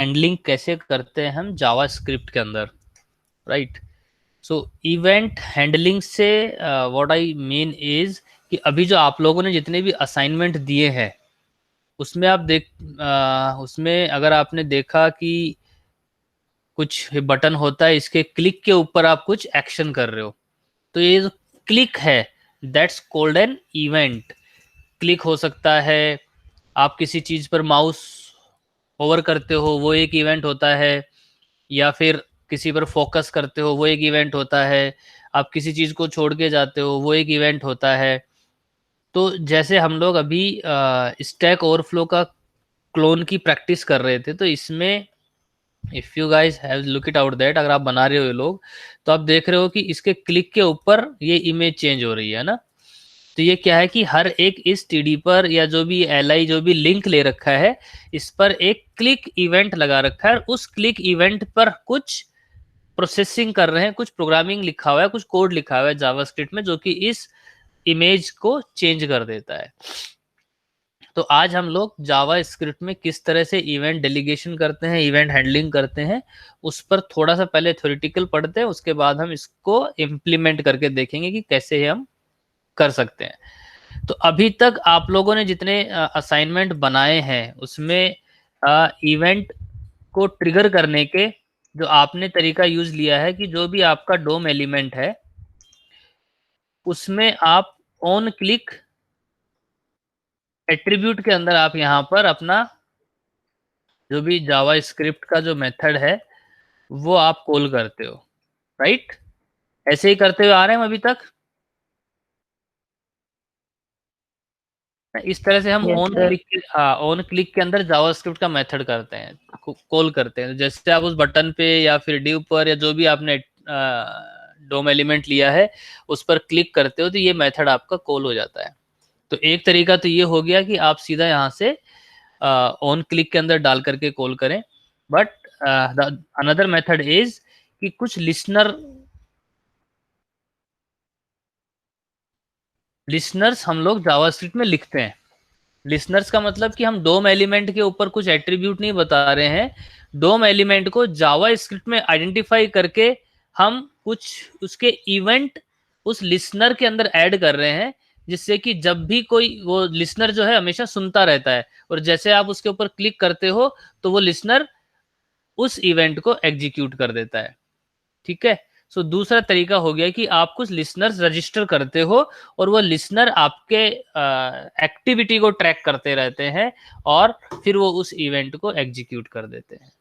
Handling कैसे करते हैं हम जावास्क्रिप्ट के अंदर, राइट। सो इवेंट हैंडलिंग से व्हाट आई मीन इज कि अभी जो आप लोगों ने जितने भी असाइनमेंट दिए हैं उसमें आप उसमें अगर आपने देखा कि कुछ बटन होता है, इसके क्लिक के ऊपर आप कुछ एक्शन कर रहे हो, तो ये जो क्लिक है that's called an event. Click हो सकता है, आप किसी चीज पर माउस ओवर करते हो वो एक इवेंट होता है, या फिर किसी पर फोकस करते हो वो एक इवेंट होता है, आप किसी चीज को छोड़ के जाते हो वो एक इवेंट होता है। तो जैसे हम लोग अभी स्टैक ओवरफ्लो का क्लोन की प्रैक्टिस कर रहे थे, तो इसमें if you guys have look it out that, अगर आप बना रहे हो ये लोग, तो आप देख रहे हो कि इसके क्लिक के ऊपर ये इमेज चेंज हो रही है ना। तो ये क्या है कि हर एक इस टीडी पर या जो भी एल आई जो भी लिंक ले रखा है, इस पर एक क्लिक इवेंट लगा रखा है, उस क्लिक इवेंट पर कुछ प्रोसेसिंग कर रहे हैं, कुछ प्रोग्रामिंग लिखा हुआ है, कुछ कोड लिखा हुआ है जावास्क्रिप्ट में जो कि इस इमेज को चेंज कर देता है। तो आज हम लोग जावा स्क्रिप्ट में किस तरह से इवेंट डेलीगेशन करते हैं, इवेंट हैंडलिंग करते हैं, उस पर थोड़ा सा पहले थ्योरेटिकल पढ़ते हैं, उसके बाद हम इसको इम्प्लीमेंट करके देखेंगे कि कैसे हम कर सकते हैं। तो अभी तक आप लोगों ने जितने असाइनमेंट बनाए हैं उसमें इवेंट को ट्रिगर करने के जो आपने तरीका यूज लिया है कि जो भी आपका डोम एलिमेंट है उसमें आप ऑन क्लिक एट्रीब्यूट के अंदर आप यहाँ पर अपना जो भी जावा स्क्रिप्ट का जो मेथड है वो आप कॉल करते हो, राइट। ऐसे ही करते हुए आ रहे हैं हम अभी तक। इस तरह से हम यस ऑन सर। क्लिक, हाँ, ऑन क्लिक के अंदर जावास्क्रिप्ट का मेथड करते हैं, कॉल करते हैं। जैसे आप उस बटन पे या फिर डिव पर या जो भी आपने डोम एलिमेंट लिया है उस पर क्लिक करते हो तो ये मेथड आपका कॉल हो जाता है। तो एक तरीका तो ये हो गया कि आप सीधा यहाँ से ऑन क्लिक के अंदर डाल करके कॉल करें। बट अनदर मेथड इज कि कुछ लिसनर्स हम लोग जावास्क्रिप्ट में लिखते हैं। लिसनर्स का मतलब कि हम डोम एलिमेंट के ऊपर कुछ एट्रीब्यूट नहीं बता रहे हैं, डोम एलिमेंट को जावा स्क्रिप्ट में आइडेंटिफाई करके हम कुछ उसके इवेंट उस लिसनर के अंदर ऐड कर रहे हैं, जिससे कि जब भी कोई वो लिसनर जो है हमेशा सुनता रहता है, और जैसे आप उसके ऊपर क्लिक करते हो तो वो लिसनर उस इवेंट को एग्जीक्यूट कर देता है। ठीक है। सो दूसरा तरीका हो गया कि आप कुछ लिसनर्स रजिस्टर करते हो और वो लिसनर आपके एक्टिविटी को ट्रैक करते रहते हैं और फिर वो उस इवेंट को एग्जीक्यूट कर देते हैं,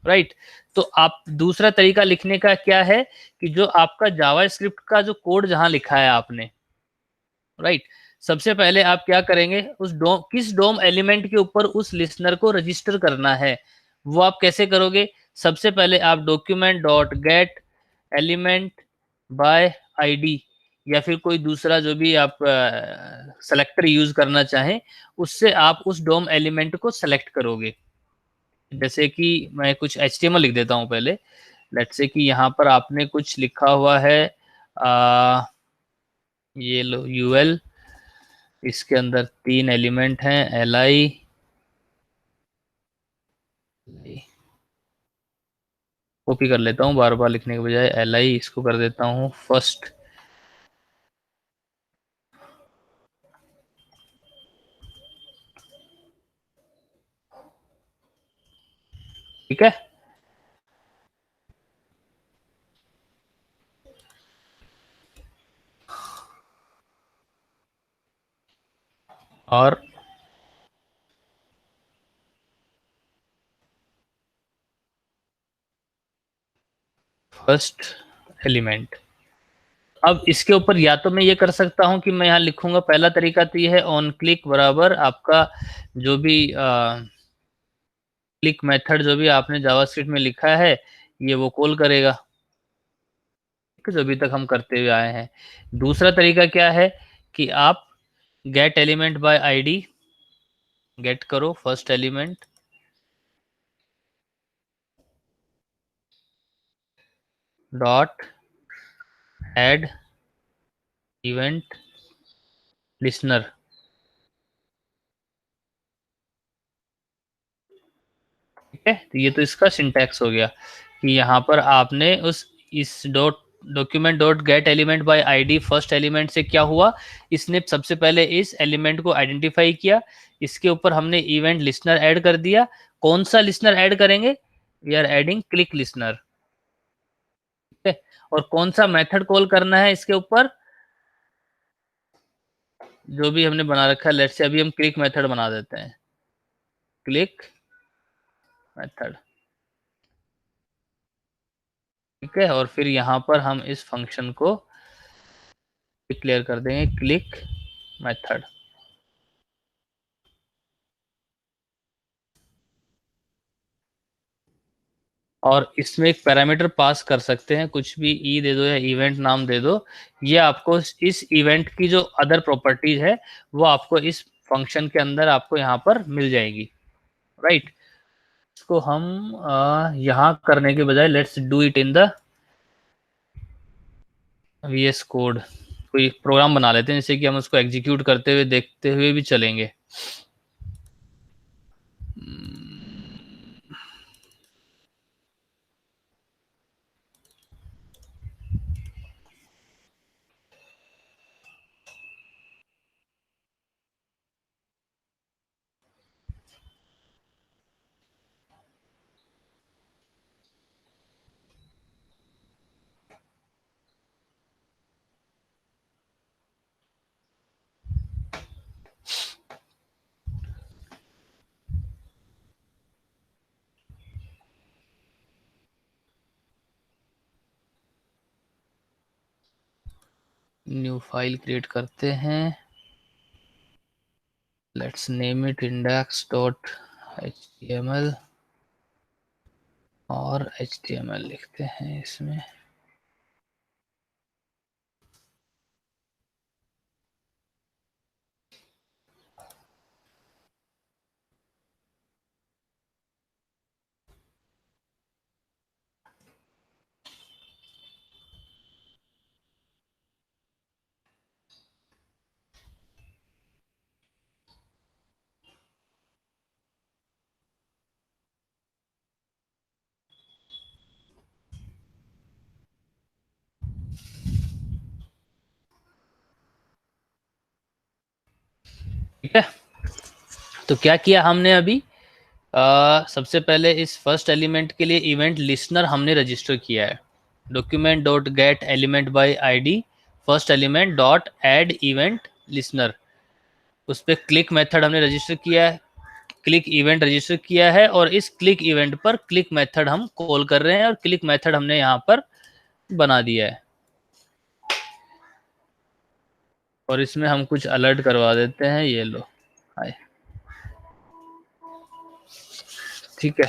राइट। तो आप दूसरा तरीका लिखने का क्या है कि जो आपका जावा स्क्रिप्ट का जो कोड जहां लिखा है आपने, राइट, सबसे पहले आप क्या करेंगे, उस डोम किस डोम एलिमेंट के ऊपर उस लिसनर को रजिस्टर करना है वो आप कैसे करोगे। सबसे पहले आप document dot get element by ID या फिर कोई दूसरा जो भी आप सेलेक्टर यूज करना चाहें उससे आप उस डोम एलिमेंट को सेलेक्ट करोगे। जैसे कि मैं कुछ HTML लिख देता हूं पहले। लेट्स से कि यहाँ पर आपने कुछ लिखा हुआ है, ये लो यूएल, इसके अंदर 3 एलिमेंट हैं, एल आई, कॉपी कर लेता हूँ बार बार लिखने के बजाय, एल आई इसको कर देता हूँ फर्स्ट। ठीक है। और फर्स्ट एलिमेंट, अब इसके ऊपर या तो मैं ये कर सकता हूँ कि मैं यहाँ लिखूंगा, पहला तरीका तो ये है ऑन क्लिक बराबर आपका जो भी क्लिक मेथड जो भी आपने जावास्क्रिप्ट में लिखा है ये वो कॉल करेगा, जो अभी तक हम करते हुए आए हैं। दूसरा तरीका क्या है कि आप get element by ID, get करो first element dot add event listener. है, तो ये तो इसका सिंटैक्स हो गया कि यहाँ पर आपने इस document dot get element by ID first element से क्या हुआ, इसने सबसे पहले इस एलिमेंट को आइडेंटिफाई किया, इसके ऊपर हमने इवेंट लिसनर ऐड कर दिया। कौन सा लिसनर ऐड करेंगे, we are adding click listener, ठीक है। और कौन सा मेथड कॉल करना है इसके ऊपर, जो भी हमने बना रखा है, लेट्स से अभी हम क्लिक मेथड बना देते हैं, क्लिक मेथड, ठीक है। और फिर यहाँ पर हम इस फंक्शन को डिक्लेयर कर देंगे क्लिक मेथड। और इसमें एक पैरामीटर पास कर सकते हैं, कुछ भी ई दे दो या इवेंट नाम दे दो, ये आपको इस इवेंट की जो अदर प्रॉपर्टीज है वो आपको इस फंक्शन के अंदर आपको यहाँ पर मिल जाएगी, राइट। इसको हम यहाँ करने के बजाय let's do it in the VS code, कोई प्रोग्राम बना लेते हैं जिससे कि हम उसको एग्जीक्यूट करते हुए देखते हुए भी चलेंगे। न्यू फाइल क्रिएट करते हैं, लेट्स नेम इट index.html और HTML लिखते हैं इसमें। ठीक है, तो क्या किया हमने अभी, सबसे पहले इस फर्स्ट एलिमेंट के लिए इवेंट लिसनर हमने रजिस्टर किया है, document dot get element by ID first element dot add event listener, उस पर क्लिक मेथड हमने रजिस्टर किया है, क्लिक इवेंट रजिस्टर किया है, और इस क्लिक इवेंट पर क्लिक मेथड हम कॉल कर रहे हैं, और क्लिक मेथड हमने यहाँ पर बना दिया है। और इसमें हम कुछ अलर्ट करवा देते हैं, ये लो हाय, ठीक है।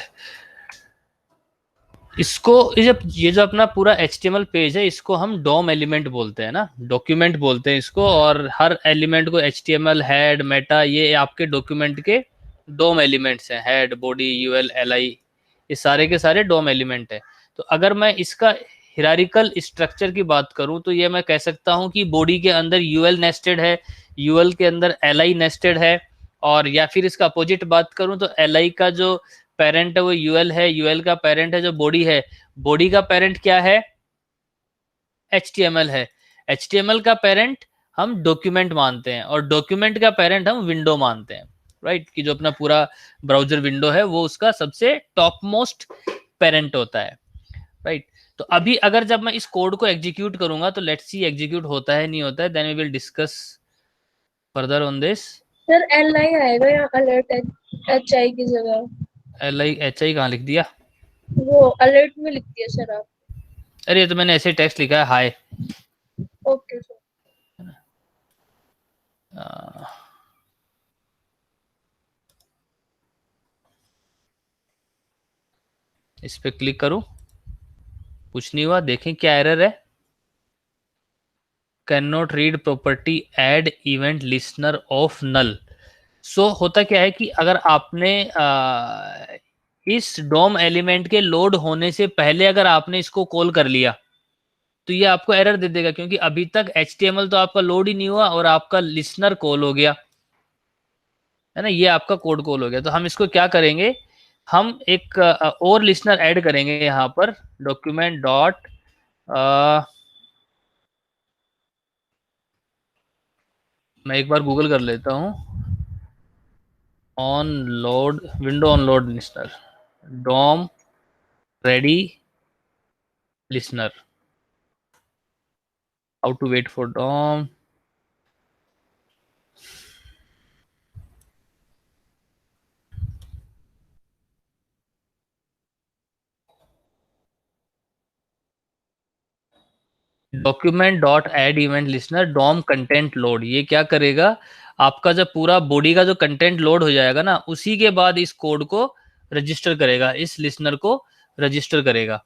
इसको ये जो अपना पूरा HTML पेज है, इसको हम डॉम एलिमेंट बोलते हैं ना, डॉक्यूमेंट बोलते हैं इसको, और हर एलिमेंट को HTML हेड मेटा ये आपके डॉक्यूमेंट के डॉम एलिमेंट्स हैं, हेड बॉडी यूएल LI, ये सारे के सारे डॉम एलिमेंट है। तो अगर मैं इसका हिरारिकल स्ट्रक्चर की बात करूं तो ये मैं कह सकता हूं कि बॉडी के अंदर यूएल नेस्टेड है, यूएल के अंदर LI नेस्टेड है, और या फिर इसका अपोजिट बात करूं तो LI का जो पेरेंट है वो यूएल है, यूएल का पेरेंट है जो बॉडी है, बॉडी का पेरेंट क्या है, HTML है, HTML का पेरेंट हम डॉक्यूमेंट मानते हैं, और डॉक्यूमेंट का पेरेंट हम विंडो मानते हैं, राइट, कि जो अपना पूरा ब्राउजर विंडो है वो उसका सबसे टॉप मोस्ट पेरेंट होता है, राइट। तो अभी अगर जब मैं इस कोड को एग्जीक्यूट करूंगा तो लेट्स सी एग्जीक्यूट होता है नहीं होता है, then we will discuss further on this. Sir LI आएगा या अलर्ट HI की जगह, HI कहाँ लिख दिया, वो अलर्ट में लिख दिया सर आप। अरे ये तो मैंने ऐसे टेक्स्ट लिखा है हाय। Okay sir. इस पे क्लिक करूं, कुछ नहीं हुआ, देखें क्या एरर है, can not read property add event listener of null. So होता क्या है कि अगर आपने इस डोम एलिमेंट के लोड होने से पहले अगर आपने इसको कॉल कर लिया तो ये आपको एरर दे देगा, क्योंकि अभी तक HTML तो आपका लोड ही नहीं हुआ और आपका लिसनर कॉल हो गया है ना, ये आपका कोड कॉल हो गया। तो हम इसको क्या करेंगे, हम एक और लिसनर ऐड करेंगे यहाँ पर, डॉक्यूमेंट डॉट मैं एक बार गूगल कर लेता हूँ, on load, window on load listener, DOM ready listener, how to wait for DOM. Document dot add event listener DOM content load, ये क्या करेगा, आपका जब पूरा बॉडी का जो कंटेंट लोड हो जाएगा ना, उसी के बाद इस कोड को रजिस्टर करेगा, इस लिसनर को रजिस्टर करेगा।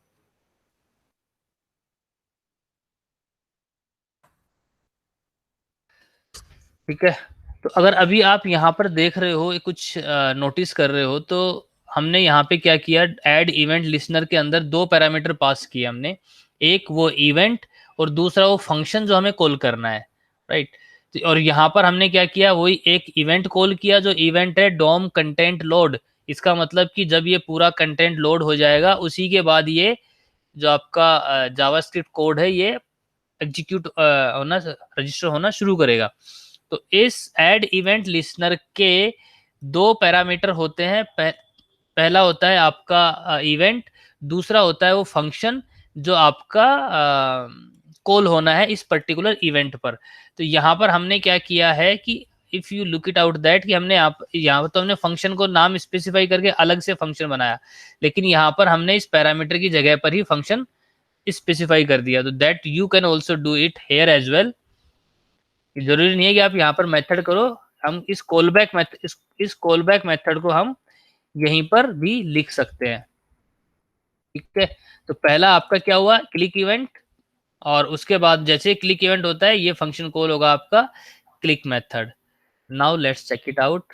ठीक है, तो अगर अभी आप यहाँ पर देख रहे हो, कुछ नोटिस कर रहे हो, तो हमने यहाँ पे क्या किया, ऐड इवेंट लिसनर के अंदर दो पैरामीटर पास किए हमने, एक वो इवेंट और दूसरा वो फंक्शन जो हमें कॉल करना है, राइट। और यहाँ पर हमने क्या किया, वही एक इवेंट कॉल किया, जो इवेंट है डॉम कंटेंट लोड। इसका मतलब कि जब ये पूरा कंटेंट लोड हो जाएगा, उसी के बाद ये जो आपका जावास्क्रिप्ट कोड है, ये एग्जीक्यूट होना, रजिस्टर होना शुरू करेगा। तो इस ऐड इवेंट लिसनर के दो पैरामीटर होते हैं, पहला होता है आपका इवेंट, दूसरा होता है वो फंक्शन जो आपका कॉल होना है इस पर्टिकुलर इवेंट पर। तो यहाँ पर हमने क्या किया है कि if you look it out that, कि हमने यहाँ तो हमने फंक्शन को नाम स्पेसिफाई करके अलग से फंक्शन बनाया, लेकिन यहाँ पर हमने इस पैरामीटर की जगह पर ही फंक्शन स्पेसिफाई कर दिया। तो that you can also do it here as well. जरूरी नहीं है कि आप यहाँ पर मेथड करो, हम इस कॉलबैक मेथड, इस कॉलबैक मेथड को हम यहीं पर भी लिख सकते हैं। ठीक है, तो पहला आपका क्या हुआ, क्लिक इवेंट, और उसके बाद जैसे क्लिक इवेंट होता है, ये फंक्शन कॉल होगा आपका click method. Now let's check it out,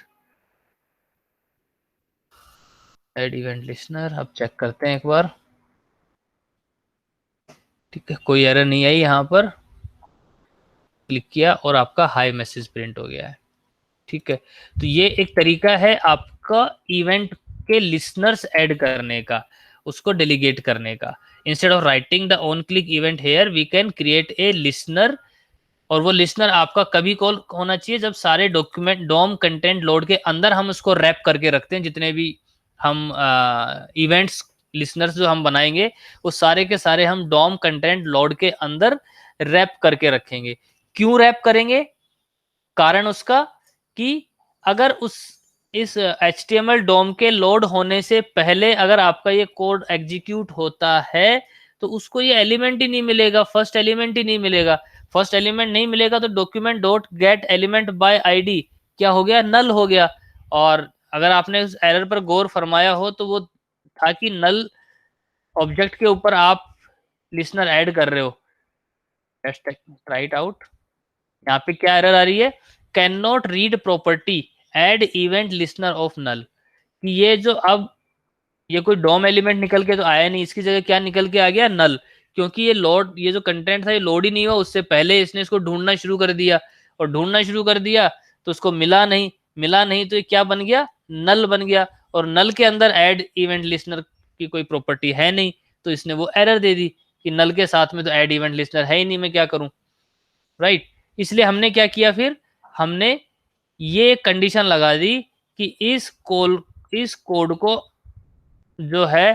add event listener, अब चेक करते हैं एक बार। ठीक है, कोई एरर नहीं आई यहाँ पर, क्लिक किया और आपका हाई मैसेज प्रिंट हो गया है। ठीक है, तो ये एक तरीका है आपका इवेंट के लिसनर्स ऐड करने का, उसको डेलीगेट करने का। Instead of writing the on click event here, we can create a listener, और वो लिसनर आपका कभी कॉल होना चाहिए जब सारे डॉक्यूमेंट डॉम कंटेंट लोड के अंदर हम उसको रैप करके रखते हैं। जितने भी हम इवेंट्स लिसनर्स जो हम बनाएंगे, वो सारे के सारे हम डॉम कंटेंट लोड के अंदर रैप करके रखेंगे। क्यों रैप करेंगे, कारण उसका कि अगर उस इस HTML डोम के लोड होने से पहले अगर आपका ये कोड एग्जीक्यूट होता है, तो उसको ये एलिमेंट ही नहीं मिलेगा, फर्स्ट एलिमेंट ही नहीं मिलेगा। फर्स्ट एलिमेंट नहीं मिलेगा तो document dot get element by ID क्या हो गया, नल हो गया। और अगर आपने उस एरर पर गौर फरमाया हो, तो वो था कि नल ऑब्जेक्ट के ऊपर आप लिसनर ऐड कर रहे हो। Let's try it out. यहाँ पे क्या एरर आ रही है, can not read property add event listener of null, कि ये जो अब ये कोई डॉम एलिमेंट निकल के तो आया नहीं, इसकी जगह क्या निकल के आ गया, नल। क्योंकि ये लोड, ये जो कंटेंट था ये लोड ही नहीं हुआ, उससे पहले इसने इसको ढूंढना शुरू कर दिया, और ढूंढना शुरू कर दिया तो उसको मिला नहीं, मिला नहीं तो ये क्या बन गया, नल बन गया। और नल के अंदर ऐड इवेंट लिसनर की कोई प्रॉपर्टी है नहीं, तो इसने वो एरर दे दी कि नल के साथ में तो ऐड इवेंट लिसनर है ही नहीं, मैं क्या करूं, राइट। इसलिए हमने क्या किया, फिर हमने ये कंडीशन लगा दी कि इस कोड को जो है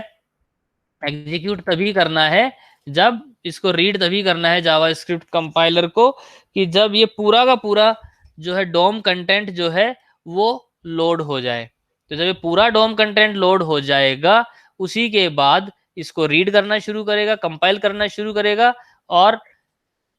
एग्जीक्यूट तभी करना है, जब इसको रीड तभी करना है जावास्क्रिप्ट कंपाइलर को, कि जब ये पूरा का पूरा जो है डोम कंटेंट जो है वो लोड हो जाए। तो जब ये पूरा डोम कंटेंट लोड हो जाएगा, उसी के बाद इसको रीड करना शुरू करेगा, कंपाइल करना शुरू करेगा, और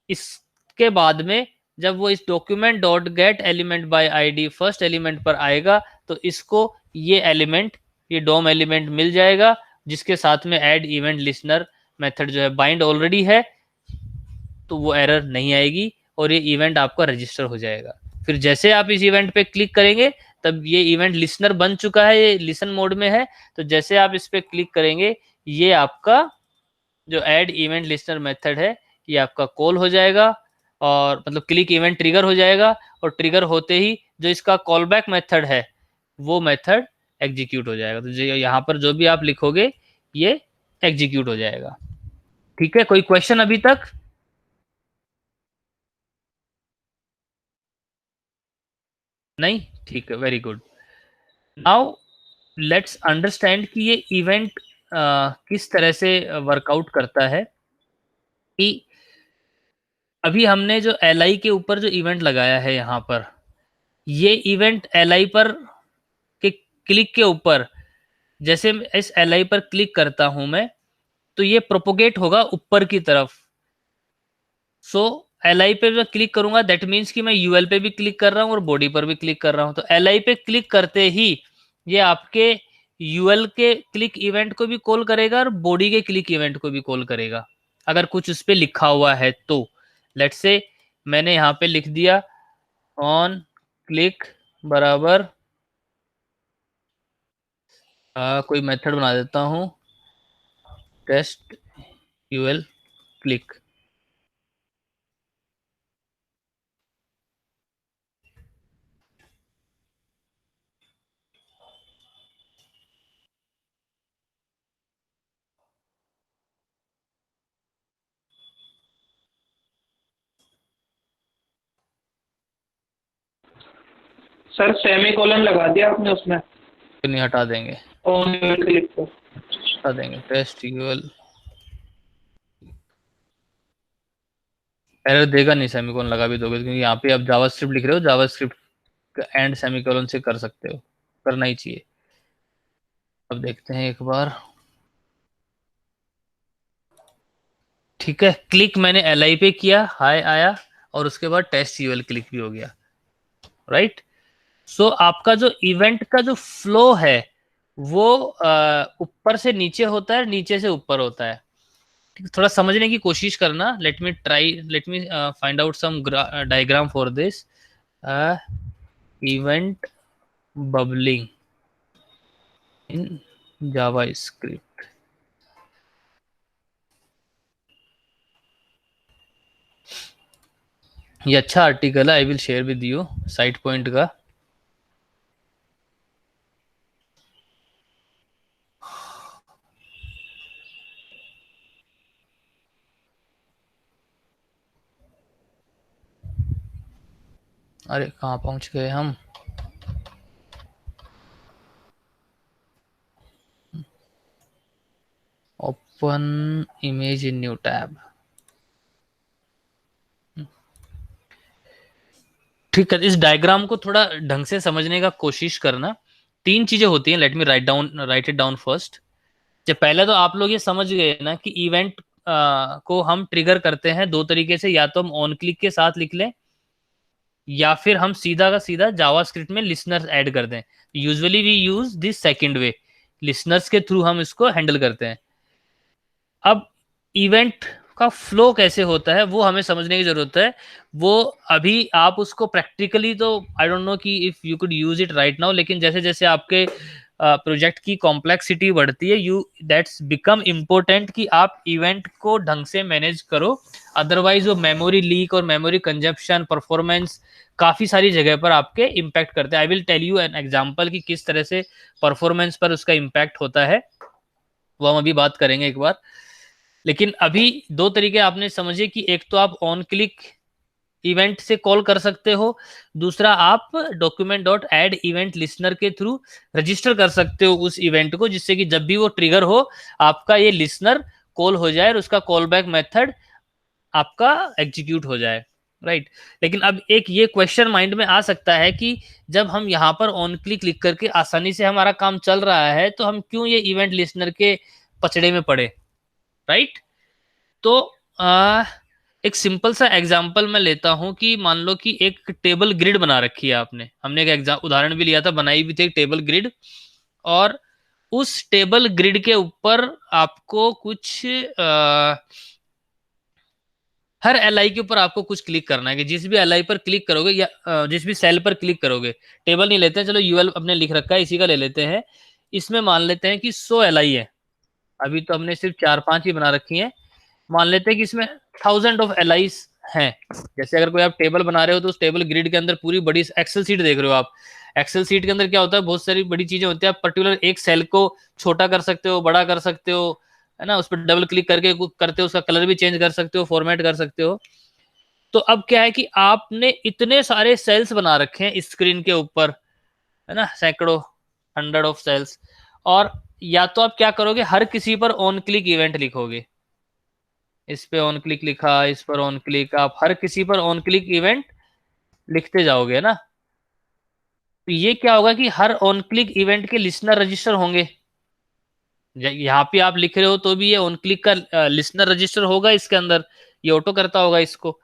इसके बाद में जब वो इस document dot get element by ID first element पर आएगा, तो इसको ये एलिमेंट, ये डोम एलिमेंट मिल जाएगा, जिसके साथ में ऐड इवेंट लिसनर मेथड जो है बाइंड ऑलरेडी है, तो वो एरर नहीं आएगी और ये इवेंट आपका रजिस्टर हो जाएगा। फिर जैसे आप इस इवेंट पे क्लिक करेंगे, तब ये इवेंट लिसनर बन चुका है, ये लिसन मोड में है, तो जैसे आप इस पे क्लिक करेंगे, ये आपका जो ऐड इवेंट लिसनर मेथड है ये आपका कॉल हो जाएगा, और मतलब क्लिक इवेंट ट्रिगर हो जाएगा, और ट्रिगर होते ही जो इसका कॉल बैक मेथड है वो मेथड एग्जीक्यूट हो जाएगा। तो यहाँ पर जो भी आप लिखोगे ये एग्जीक्यूट हो जाएगा। ठीक है, कोई क्वेश्चन अभी तक? नहीं, ठीक है, very good. Now let's understand कि ये इवेंट किस तरह से वर्कआउट करता है। कि अभी हमने जो एल आई के ऊपर जो इवेंट लगाया है यहाँ पर, ये इवेंट एल आई पर के क्लिक के ऊपर, जैसे इस एल आई पर क्लिक करता हूं मैं, तो ये प्रोपोगेट होगा ऊपर की तरफ। सो एल आई पे मैं क्लिक करूंगा, दैट मीन्स कि मैं यूएल पे भी क्लिक कर रहा हूँ और बॉडी पर भी क्लिक कर रहा हूँ। तो एल आई पे क्लिक करते ही ये आपके यूएल के क्लिक इवेंट को भी कॉल करेगा और बॉडी के क्लिक इवेंट को भी कॉल करेगा, अगर कुछ उस पर लिखा हुआ है तो। लेट्स से मैंने यहाँ पे लिख दिया ऑन क्लिक बराबर कोई मेथड बना देता हूँ, test UL click. Sir semicolon लगा दिया आपने उसमें? नहीं, हटा देंगे, ऑन क्लिक को हटा देंगे। टेस्ट यूएल एरर देगा नहीं, सेमीकोलन लगा भी दोगे, क्योंकि यहाँ पे आप जावास्क्रिप्ट लिख रहे हो, जावास्क्रिप्ट एंड सेमीकोलन से कर सकते हो, करना ही चाहिए। अब देखते हैं एक बार। ठीक है, क्लिक मैंने एल आई पे किया, हाई आया, और उसके बाद टेस्ट यूएल क्लिक भी हो गया, राइट। सो आपका जो इवेंट का जो फ्लो है वो ऊपर से नीचे होता है, नीचे से ऊपर होता है। थोड़ा समझने की कोशिश करना। Let me find out some diagram for this. Event bubbling in JavaScript. ये अच्छा आर्टिकल है, I will share with you, site point का। अरे कहाँ पहुंच गए हम? Open image in new tab. ठीक है, इस डायग्राम को थोड़ा ढंग से समझने का कोशिश करना। तीन चीजें होती हैं, late me write it down first. जब पहले तो आप लोग ये समझ गए ना कि इवेंट को हम ट्रिगर करते हैं दो तरीके से, या तो हम ऑन क्लिक के साथ लिख लें, या फिर हम सीधा का सीधा जावास्क्रिप्ट में लिसनर्स ऐड कर दें। Usually we use this second way, listeners के थ्रू हम इसको हैंडल करते हैं। अब इवेंट का फ्लो कैसे होता है वो हमें समझने की जरूरत है। वो अभी आप उसको प्रैक्टिकली तो आई डोंट नो कि if you could use it right now, लेकिन जैसे जैसे आपके प्रोजेक्ट की कॉम्प्लेक्सिटी बढ़ती है, यू दैट्स बिकम इम्पोर्टेंट कि आप इवेंट को ढंग से मैनेज करो। अदरवाइज वो मेमोरी लीक और मेमोरी कंजप्शन, परफॉर्मेंस, काफी सारी जगह पर आपके इम्पैक्ट करते हैं। I will tell you an example कि किस तरह से परफॉर्मेंस पर उसका इम्पैक्ट होता है, वो हम अभी बात करेंगे एक बार। लेकिन अभी दो तरीके आपने समझे कि एक तो आप ऑन क्लिक इवेंट से कॉल कर सकते हो, दूसरा आप document dot add event listener के थ्रू रजिस्टर कर सकते हो उस इवेंट को, जिससे कि जब भी वो ट्रिगर हो आपका ये लिसनर कॉल हो जाए और उसका कॉल बैक मेथड आपका एग्जीक्यूट हो जाए, राइट। लेकिन अब एक ये क्वेश्चन माइंड में आ सकता है कि जब हम यहाँ पर ऑन क्लिक लिख करके आसानी से हमारा काम चल रहा है, तो हम क्यों ये इवेंट लिसनर के पचड़े में पड़े, राइट। तो एक सिंपल सा एग्जांपल मैं लेता हूं कि मान लो कि एक टेबल ग्रिड बना रखी है आपने, हमने एक उदाहरण भी लिया था, बनाई भी थी एक टेबल ग्रिड। और उस टेबल ग्रिड के ऊपर आपको कुछ हर एल आई के ऊपर आपको कुछ क्लिक करना है, कि जिस भी एल आई पर क्लिक करोगे या जिस भी सेल पर क्लिक करोगे, टेबल नहीं लेते हैं, चलो यूएल अपने लिख रखा है, इसी का ले लेते हैं। इसमें मान लेते हैं कि 100 एल आई है, अभी तो हमने सिर्फ 4-5 ही बना रखी है। मान लेते हैं कि इसमें 1000 ऑफ एल आईज हैं। जैसे अगर कोई आप टेबल बना रहे हो तो उस टेबल ग्रिड के अंदर पूरी बड़ी एक्सेल सीट देख रहे हो आप। एक्सेल सीट के अंदर क्या होता है, बहुत सारी बड़ी चीजें होती है। आप पर्टिकुलर एक सेल को छोटा कर सकते हो, बड़ा कर सकते हो, है ना, उस पर डबल क्लिक करके करते हो, उसका कलर भी चेंज कर सकते हो, फॉर्मेट कर सकते हो। तो अब क्या है कि आपने इतने सारे सेल्स बना रखे हैं स्क्रीन के ऊपर, है ना, सैकड़ों, हंड्रेड ऑफ सेल्स। और या तो आप क्या करोगे, हर किसी पर ऑन क्लिक इवेंट लिखोगे। इस पे ऑन क्लिक लिखा, इस पर ऑन क्लिक, आप हर किसी पर ऑन क्लिक इवेंट लिखते जाओगे ना। तो ये क्या होगा कि हर ऑन क्लिक इवेंट के लिसनर रजिस्टर होंगे। यहाँ पे आप लिख रहे हो तो भी ये ऑन क्लिक का लिसनर रजिस्टर होगा इसके अंदर, ये ऑटो करता होगा इसको।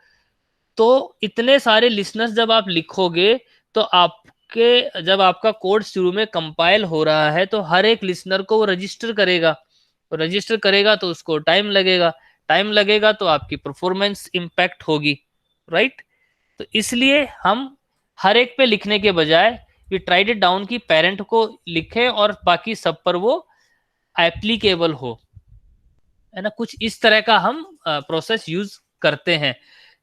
तो इतने सारे लिसनर्स जब आप लिखोगे तो आपके, जब आपका कोड शुरू में कंपाइल हो रहा है तो हर एक लिसनर को वो रजिस्टर करेगा, तो रजिस्टर करेगा तो उसको टाइम लगेगा, टाइम लगेगा तो आपकी परफॉर्मेंस इंपैक्ट होगी, राइट। तो इसलिए हम हर एक पे लिखने के बजाय वी ट्राइड इट डाउन की पेरेंट को लिखें और बाकी सब पर वो एप्लीकेबल हो, है ना। कुछ इस तरह का हम प्रोसेस यूज करते हैं,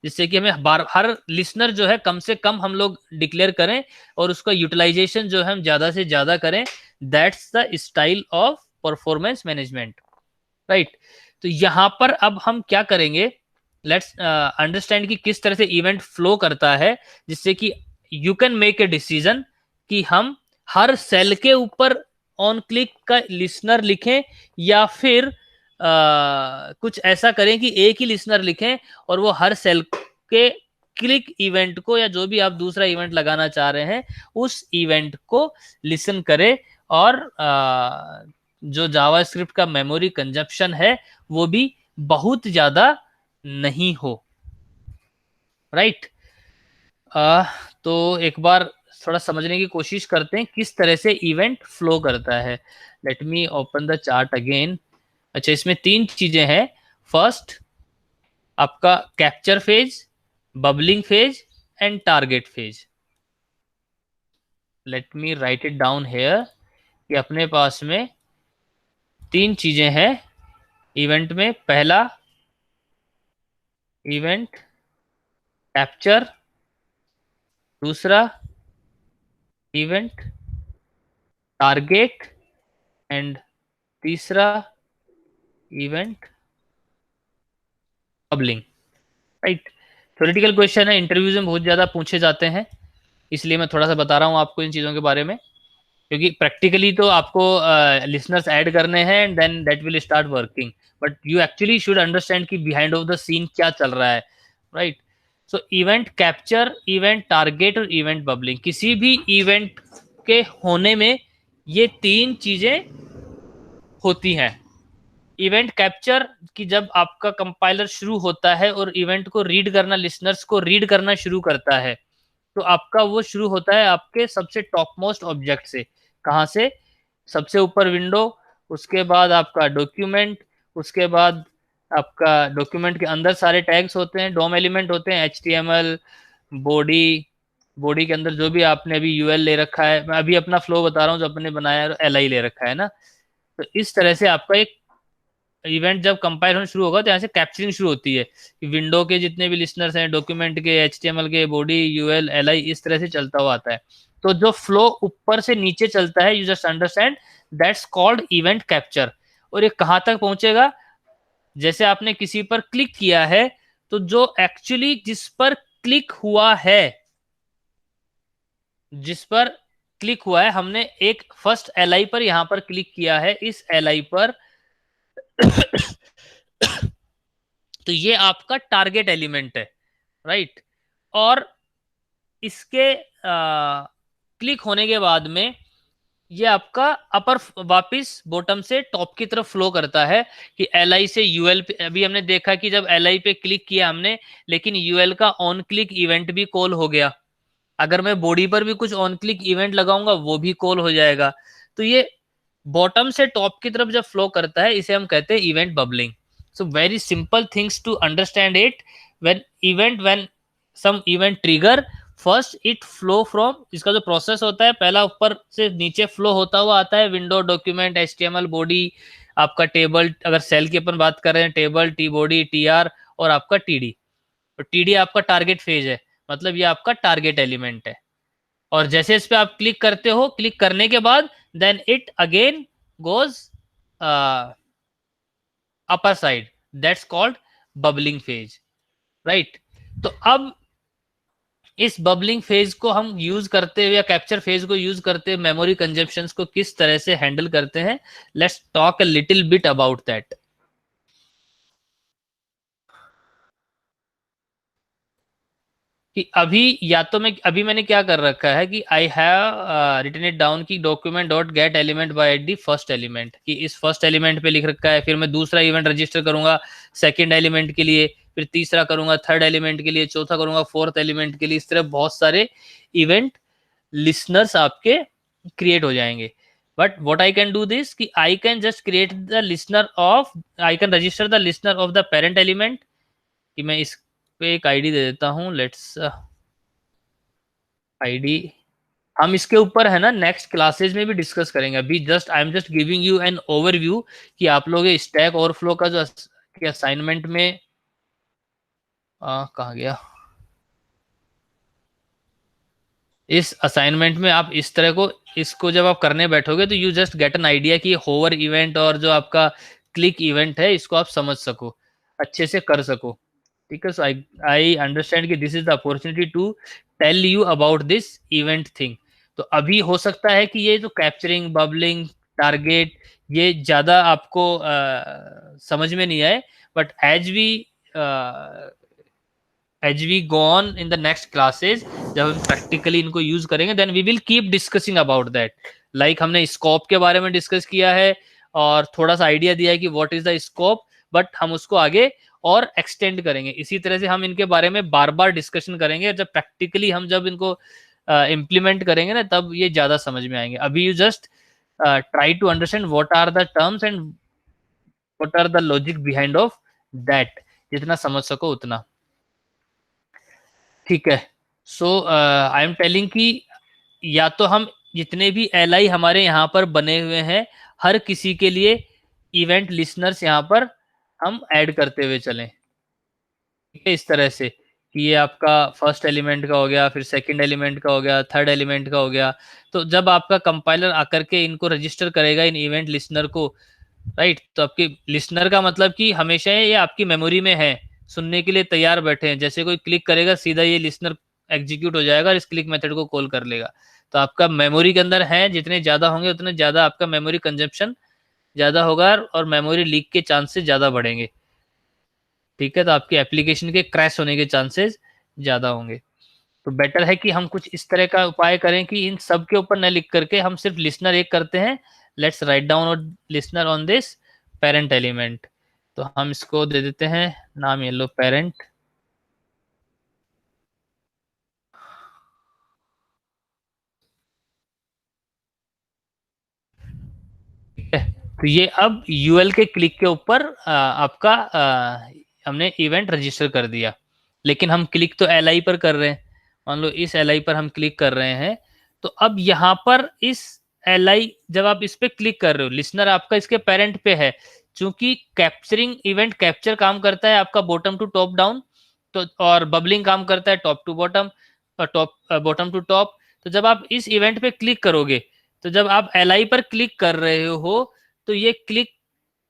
जिससे कि हमें हर लिसनर जो है कम से कम हम लोग डिक्लेयर करें और उसका यूटिलाइजेशन जो है हम ज्यादा से ज्यादा करें। That's the style of performance management, right. तो यहां पर अब हम क्या करेंगे, लेट्स अंडरस्टैंड कि किस तरह से इवेंट फ्लो करता है, जिससे कि you can make a decision कि हम हर सेल के ऊपर ऑन क्लिक का लिसनर लिखें या फिर कुछ ऐसा करें कि एक ही लिसनर लिखें और वो हर सेल के क्लिक इवेंट को या जो भी आप दूसरा इवेंट लगाना चाह रहे हैं उस इवेंट को लिसन करे, और जो जावास्क्रिप्ट का मेमोरी कंजप्शन है वो भी बहुत ज्यादा नहीं हो, राइट। तो एक बार थोड़ा समझने की कोशिश करते हैं किस तरह से इवेंट फ्लो करता है। Let me open the chart again. अच्छा, इसमें तीन चीजें हैं। फर्स्ट आपका capture phase, bubbling phase and target phase. Late me write it down here कि अपने पास में तीन चीजें हैं इवेंट में। पहला इवेंट कैप्चर, दूसरा इवेंट टारगेट एंड तीसरा event bubbling, right. Theoretical question है, इंटरव्यूज में बहुत ज्यादा पूछे जाते हैं, इसलिए मैं थोड़ा सा बता रहा हूँ आपको इन चीजों के बारे में, क्योंकि प्रैक्टिकली तो आपको लिसनर्स ऐड करने हैं and then that will start working, but you actually should understand कि बिहाइंड ऑफ द सीन क्या चल रहा है, right. So event capture, event target और इवेंट बबलिंग, किसी भी इवेंट के होने में ये तीन चीजें होती हैं। इवेंट कैप्चर कि जब आपका कंपाइलर शुरू होता है और इवेंट को रीड करना, लिसनर्स को रीड करना शुरू करता है, तो आपका वो शुरू होता है आपके सबसे टॉप मोस्ट ऑब्जेक्ट से। कहाँ से? सबसे ऊपर विंडो, उसके बाद आपका डॉक्यूमेंट, उसके बाद आपका डॉक्यूमेंट के अंदर सारे टैग्स होते हैं, डोम एलिमेंट होते हैं, HTML, बॉडी, बॉडी के अंदर जो भी आपने अभी UL ले रखा है, मैं अभी अपना फ्लो बता रहा हूँ जो अपने बनाया है, LI ले रखा है ना। तो इस तरह से आपका एक इवेंट जब कंपाइल होना शुरू होगा तो यहाँ से कैप्चरिंग शुरू होती है कि विंडो के जितने भी लिसनर्स हैं, डॉक्यूमेंट के, HTML के, बॉडी, UL, LI, इस तरह से चलता हुआ आता है। तो जो फ्लो ऊपर से नीचे चलता है, you just understand, that's called event capture. और ये कहाँ तक पहुंचेगा? जैसे आपने किसी पर क्लिक किया है तो जो एक्चुअली जिस पर क्लिक हुआ है, जिस पर क्लिक हुआ है, हमने एक फर्स्ट LI पर यहां पर क्लिक किया है, इस LI पर तो ये आपका टारगेट एलिमेंट है, राइट। और इसके क्लिक होने के बाद में ये आपका अपर वापिस बॉटम से टॉप की तरफ फ्लो करता है कि LI से UL पे। अभी हमने देखा कि जब LI पे क्लिक किया हमने, लेकिन UL का ऑन क्लिक इवेंट भी कॉल हो गया। अगर मैं बॉडी पर भी कुछ ऑन क्लिक इवेंट लगाऊंगा वो भी कॉल हो जाएगा। तो ये बॉटम से टॉप की तरफ जब फ्लो करता है इसे हम कहते हैं event bubbling. So very simple things to understand it. When some event trigger, first it flow from, इसका जो प्रोसेस होता है पहला ऊपर से नीचे फ्लो होता हुआ आता है, विंडो, डॉक्यूमेंट, HTML, बॉडी, आपका टेबल, अगर सेल की अपन बात कर रहे हैं टेबल, T बॉडी, TR और आपका TD। और टीडी आपका टारगेट फेज है, मतलब ये आपका टारगेट एलिमेंट है। और जैसे इस पे आप क्लिक करते हो, क्लिक करने के बाद then it again goes upper side, that's called bubbling phase, right. तो अब इस बबलिंग फेज को हम यूज करते हुए या कैप्चर फेज को यूज करते हुए मेमोरी कंजप्शंस को किस तरह से हैंडल करते हैं, let's talk a little bit about that. कि अभी या तो मैं अभी मैंने क्या कर रखा है कि I have written it down कि document dot get element by the first element, कि इस फर्स्ट एलिमेंट पे लिख रखा है, फिर मैं दूसरा इवेंट रजिस्टर करूंगा सेकंड एलिमेंट के लिए, फिर तीसरा करूंगा थर्ड एलिमेंट के लिए, चौथा करूंगा फोर्थ एलिमेंट के लिए। इस तरह बहुत सारे इवेंट लिसनर्स आपके क्रिएट हो जाएंगे। But what I can do this कि I can just create the listener of, I can register the listener of the parent element, कि मैं इस पे एक आईडी दे देता हूं, लेट्स आईडी। हम इसके ऊपर है ना नेक्स्ट क्लासेस में भी डिस्कस करेंगे, अभी just I am just giving you an overview कि आप लोग स्टैक ओवरफ्लो का जो असाइनमेंट में कहाँ गया, इस असाइनमेंट में आप इस तरह को इसको जब आप करने बैठोगे तो you just get an idea कि होवर इवेंट और जो आपका क्लिक इवेंट है इसको आप समझ सको, अच्छे से कर सको। ठीक है, सो आई अंडरस्टैंड कि this is the opportunity to tell you about this event thing. तो अभी हो सकता है कि ये जो कैप्चरिंग, बबलिंग, टारगेट, ये ज़्यादा आपको समझ में नहीं आए, but as we go on in the next classes, जब हम प्रैक्टिकली इनको यूज करेंगे then we will keep discussing about that. Like हमने स्कोप के बारे में डिस्कस किया है और थोड़ा सा आइडिया दिया है कि what is the scope, but हम उसको आगे और एक्सटेंड करेंगे। इसी तरह से हम इनके बारे में बार बार डिस्कशन करेंगे, जब प्रैक्टिकली हम जब इनको इम्प्लीमेंट करेंगे ना तब ये ज्यादा समझ में आएंगे। अभी you just try to understand what are the terms and what are the logic behind of that, जितना समझ सको उतना। ठीक है, सो आई एम टेलिंग कि या तो हम जितने भी एल हमारे यहाँ पर बने हुए हैं हर किसी के लिए इवेंट लिसनर्स यहाँ पर हम ऐड करते हुए चलें। ठीक है, इस तरह से कि ये आपका फर्स्ट एलिमेंट का हो गया, फिर सेकंड एलिमेंट का हो गया, थर्ड एलिमेंट का हो गया। तो जब आपका कंपाइलर आकर के इनको रजिस्टर करेगा इन इवेंट लिसनर को, राइट, तो आपके लिसनर का मतलब कि हमेशा ये आपकी मेमोरी में है, सुनने के लिए तैयार बैठे हैं। जैसे कोई क्लिक करेगा सीधा ये लिसनर एग्जीक्यूट हो जाएगा और इस क्लिक मेथड को कॉल कर लेगा। तो आपका मेमोरी के अंदर है, जितने ज्यादा होंगे उतने ज्यादा आपका मेमोरी कंजप्शन ज्यादा होगा और मेमोरी लीक के चांसेस ज्यादा बढ़ेंगे। ठीक है, तो आपकी एप्लीकेशन के क्रैश होने के चांसेस ज्यादा होंगे। तो बेटर है कि हम कुछ इस तरह का उपाय करें कि इन सब के ऊपर न लिख करके हम सिर्फ लिसनर एक करते हैं। Let's write down listener on this parent element. तो हम इसको दे देते हैं नाम, ये लो पेरेंट। ठीक है, तो ये अब यूएल के क्लिक के ऊपर आपका हमने इवेंट रजिस्टर कर दिया, लेकिन हम क्लिक तो एल आई पर कर रहे हैं। मान लो इस एल आई पर हम क्लिक कर रहे हैं, तो अब यहाँ पर इस एल आई जब आप इस पे क्लिक कर रहे हो, लिसनर आपका इसके पेरेंट पे है। चूंकि कैप्चरिंग इवेंट कैप्चर काम करता है आपका बॉटम टू टॉप डाउन, तो और बबलिंग काम करता है top to bottom, top bottom to top. तो जब आप इस इवेंट पे क्लिक करोगे, तो जब आप एल आई पर क्लिक कर रहे हो तो ये क्लिक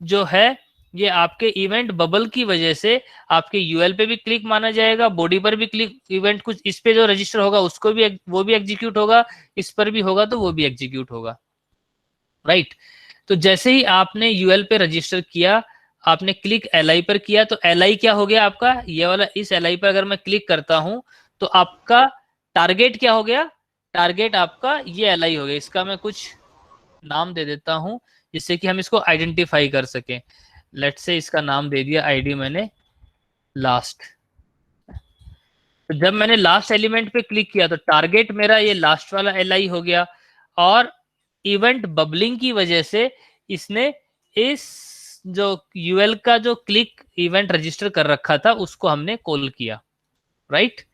जो है ये आपके इवेंट बबल की वजह से आपके यूएल पे भी क्लिक माना जाएगा, बॉडी पर भी क्लिक इवेंट कुछ इस पे जो रजिस्टर होगा उसको भी वो भी एग्जीक्यूट होगा, इस पर भी होगा तो वो भी एग्जीक्यूट होगा, राइट। तो जैसे ही आपने यूएल पे रजिस्टर किया, आपने क्लिक एल पर किया, तो एल क्या हो गया आपका ये वाला। इस एल पर अगर मैं क्लिक करता हूं तो आपका टारगेट क्या हो गया, टारगेट आपका ये एल हो गया। इसका मैं कुछ नाम दे देता हूं जिससे कि हम इसको आइडेंटिफाई कर सकें। लेट्स से इसका नाम दे दिया आईडी मैंने लास्ट। तो जब मैंने लास्ट एलिमेंट पे क्लिक किया तो टारगेट मेरा ये लास्ट वाला एल हो गया, और इवेंट बबलिंग की वजह से इसने इस जो यूएल का जो क्लिक इवेंट रजिस्टर कर रखा था उसको हमने कॉल किया, राइट।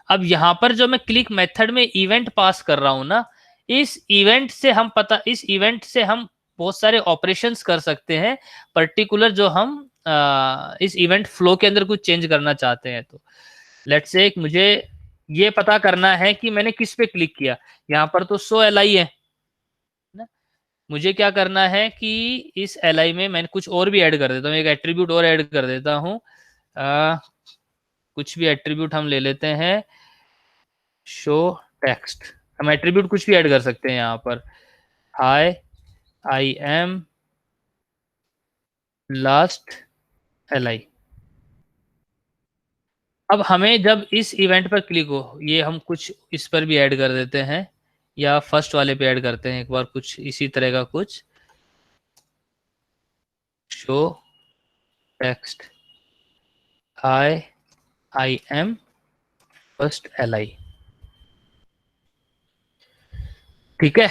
अब यहां पर जो मैं क्लिक मेथड में इवेंट पास कर रहा हूं ना, इस इवेंट से हम बहुत सारे ऑपरेशंस कर सकते हैं, पर्टिकुलर जो हम इस इवेंट फ्लो के अंदर कुछ चेंज करना चाहते हैं। तो लेट्स से मुझे ये पता करना है कि मैंने किस पे क्लिक किया। यहाँ पर तो शो एल आई है ना, मुझे क्या करना है कि इस एल आई में मैंने कुछ और भी ऐड कर देता हूँ, एक एट्रीब्यूट और ऐड कर देता हूँ। कुछ भी एट्रीब्यूट हम ले लेते हैं, शो टेक्स्ट। हम एट्रीब्यूट कुछ भी ऐड कर सकते हैं यहाँ पर, high I am last L आई। अब हमें जब इस इवेंट पर क्लिक हो, ये हम कुछ इस पर भी ऐड कर देते हैं, या फर्स्ट वाले पे ऐड करते हैं एक बार, कुछ इसी तरह का कुछ, show text high I am first L आई। ठीक है,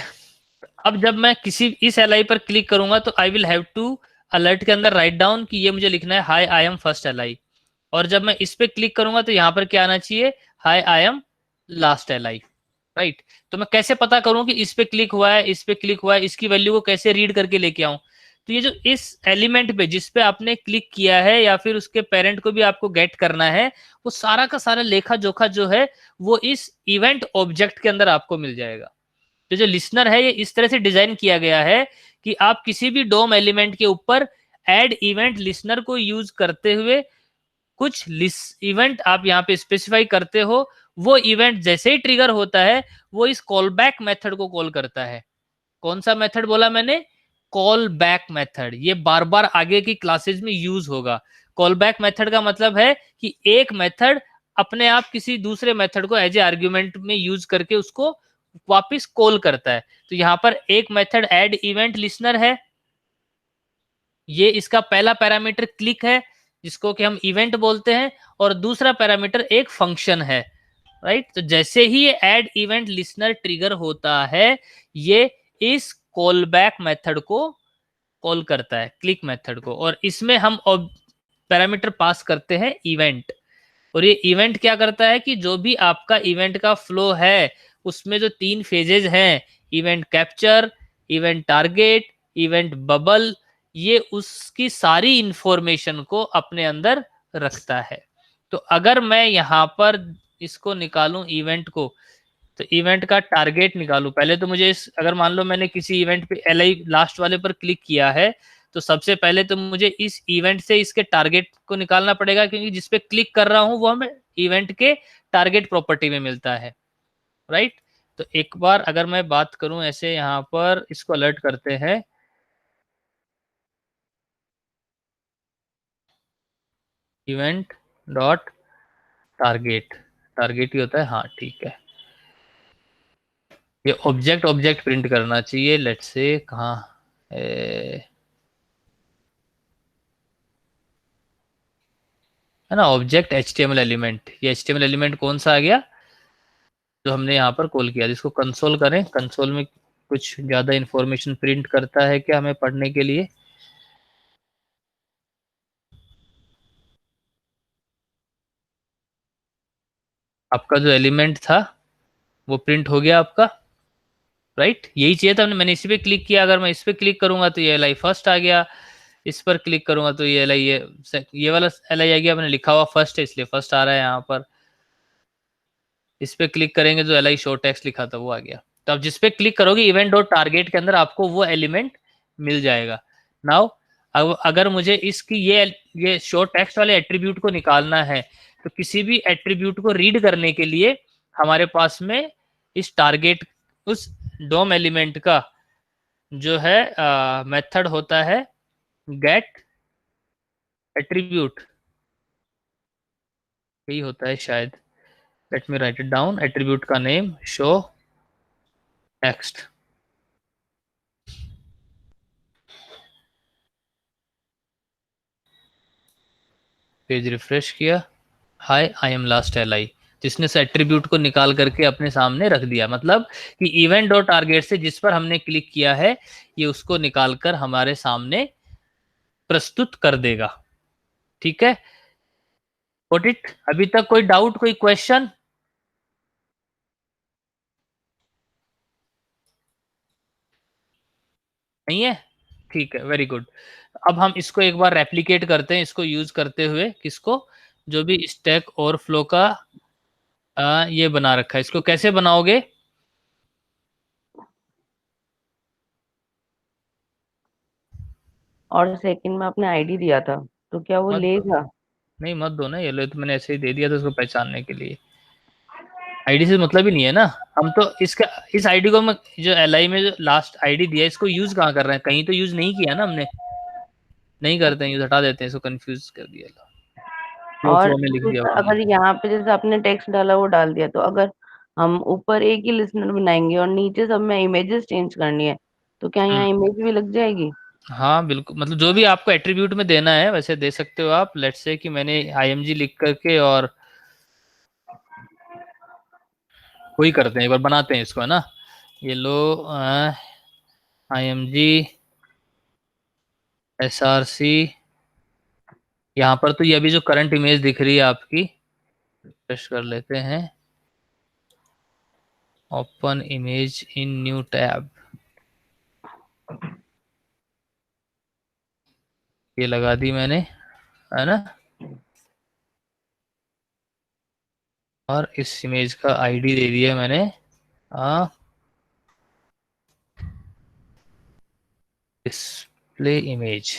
अब जब मैं किसी इस एल आई पर क्लिक करूंगा तो I will have to alert के अंदर राइट डाउन कि ये मुझे लिखना है hi I am first L I. और जब मैं इस पे क्लिक करूंगा तो यहाँ पर क्या आना चाहिए, high I am last L I. Right, तो मैं कैसे पता करूं कि इस पे क्लिक हुआ है, इस पे क्लिक हुआ है, इसकी वैल्यू को कैसे रीड करके लेके आऊं। तो ये जो इस एलिमेंट पे जिस पे आपने क्लिक किया है या फिर उसके पेरेंट को भी आपको गेट करना है, वो सारा का सारा लेखा जोखा जो है वो इस इवेंट ऑब्जेक्ट के अंदर आपको मिल जाएगा। तो जो लिसनर है ये इस तरह से डिजाइन किया गया है कि आप किसी भी डोम एलिमेंट के ऊपर एड इवेंट लिसनर को यूज करते हुए कुछ इवेंट आप यहाँ पे स्पेसिफाई करते हो, वो इवेंट जैसे ही ट्रिगर होता है वो इस कॉल बैक मेथड को कॉल करता है। कौन सा मेथड बोला मैंने, कॉल बैक मेथड। ये बार बार आगे की क्लासेस में यूज होगा। कॉल बैक मेथड का मतलब है कि एक मेथड अपने आप किसी दूसरे मेथड को एज ए आर्ग्यूमेंट में यूज करके उसको वापस कॉल करता है। तो यहाँ पर एक मेथड ऐड इवेंट लिसनर है, ये इसका पहला पैरामीटर क्लिक है जिसको कि हम इवेंट बोलते हैं, और दूसरा पैरामीटर एक फंक्शन है। राइट, तो जैसे ही ये ऐड इवेंट लिसनर ट्रिगर होता है ये इस कॉल बैक मेथड को कॉल करता है, क्लिक मेथड को, और इसमें हम पैरामीटर पास करते हैं इवेंट। और ये इवेंट क्या करता है कि जो भी आपका इवेंट का फ्लो है उसमें जो 3 फेजेज हैं, event capture, event target, event bubble, ये उसकी सारी इंफॉर्मेशन को अपने अंदर रखता है। तो अगर मैं यहाँ पर इसको निकालूं इवेंट को, तो इवेंट का टारगेट निकालूं पहले, तो मुझे इस, अगर मान लो मैंने किसी इवेंट पे एल आई लास्ट वाले पर क्लिक किया है तो सबसे पहले तो मुझे इस इवेंट से इसके टारगेट को निकालना पड़ेगा, क्योंकि जिस पे क्लिक कर रहा हूं वो हमें इवेंट के टारगेट प्रॉपर्टी में मिलता है। राइट, तो एक बार अगर मैं बात करूं ऐसे, यहाँ पर इसको अलर्ट करते हैं, इवेंट डॉट टारगेट, टारगेट ही होता है, हाँ ठीक है। ये ऑब्जेक्ट ऑब्जेक्ट प्रिंट करना चाहिए, लेट्स से कहाँ है ना, ऑब्जेक्ट एचटीएमएल एलिमेंट। ये एचटीएमएल एलिमेंट कौन सा आ गया जो हमने यहाँ पर कॉल किया। जिसको कंसोल करें, कंसोल में कुछ ज्यादा इंफॉर्मेशन प्रिंट करता है क्या हमें पढ़ने के लिए। आपका जो एलिमेंट था वो प्रिंट हो गया आपका। राइट, यही चाहिए था, मैंने इसी पे क्लिक किया। अगर मैं इस पे क्लिक करूंगा तो ये एल आई फर्स्ट आ गया, इस पर क्लिक करूंगा तो ये एल आई, ये वाला एल आई आ गया। मैंने लिखा हुआ फर्स्ट है इसलिए फर्स्ट आ रहा है यहाँ पर। इस पे क्लिक करेंगे जो एल आई शो टेक्स्ट लिखा था वो आ गया। तो आप जिस पे क्लिक करोगे इवेंट डॉट टारगेट के अंदर आपको वो एलिमेंट मिल जाएगा। नाउ अगर मुझे इसकी ये शो टेक्स्ट वाले एट्रीब्यूट को निकालना है, तो किसी भी एट्रीब्यूट को रीड करने के लिए हमारे पास में इस टारगेट, उस डोम एलिमेंट का जो है मेथड होता है गेट एट्रीब्यूट, यही होता है शायद। Let me write it down, attribute का name show text. Page refresh किया, hi I am last L I, जिसने से एट्रीब्यूट को निकाल करके अपने सामने रख दिया। मतलब कि इवेंट डॉट टारगेट से जिस पर हमने क्लिक किया है ये उसको निकालकर हमारे सामने प्रस्तुत कर देगा। ठीक है, गॉट इट। अभी तक कोई डाउट, कोई क्वेश्चन नहीं है? ठीक है, वेरी गुड। अब हम इसको एक बार रेप्लिकेट करते हैं, इसको यूज करते हुए। किसको, जो भी स्टैक ओवरफ्लो का ये बना रखा है, इसको कैसे बनाओगे? और सेकंड में आपने आईडी दिया था, तो क्या वो मत दो, लेगा? नहीं मत दो ना, ये लो, तो मैंने ऐसे ही दे दिया था उसको पहचानने के लिए। आईडी से मतलब ही नहीं है ना, हम तो इसका, इस आईडी को, मैं जो एलआई में जो लास्ट आईडी दिया है, इसको यूज कहाँ कर रहे हैं? कहीं तो यूज नहीं किया ना हमने, नहीं करते हैं यूज, हटा देते हैं इसको, कंफ्यूज कर दिया, फ्लो और फ्लो में लिख दिया दूसरा, भूल अगर गए। यहाँ पे जैसे आपने टेक्स्ट डाला वो डाल दिया, तो अगर हम ऊपर एक ही लिसनर बनाएंगे और नीचे सब में इमेजेस चेंज करनी है, तो क्या यहाँ इमेज भी लग जाएगी? हाँ बिल्कुल, मतलब जो भी आपको एट्रीब्यूट में देना है वैसे दे सकते हो आप। लेट्स से कि मैंने IMG लिख करके, और वही करते हैं, एक बार बनाते हैं इसको, है ना। ये लो, IMG SRC, यहाँ पर तो ये अभी जो करंट इमेज दिख रही है आपकी, रिफ्रेश कर लेते हैं, open image in new tab, ये लगा दी मैंने, है ना। और इस इमेज का आईडी दे दिया मैंने, डिस्प्ले इमेज।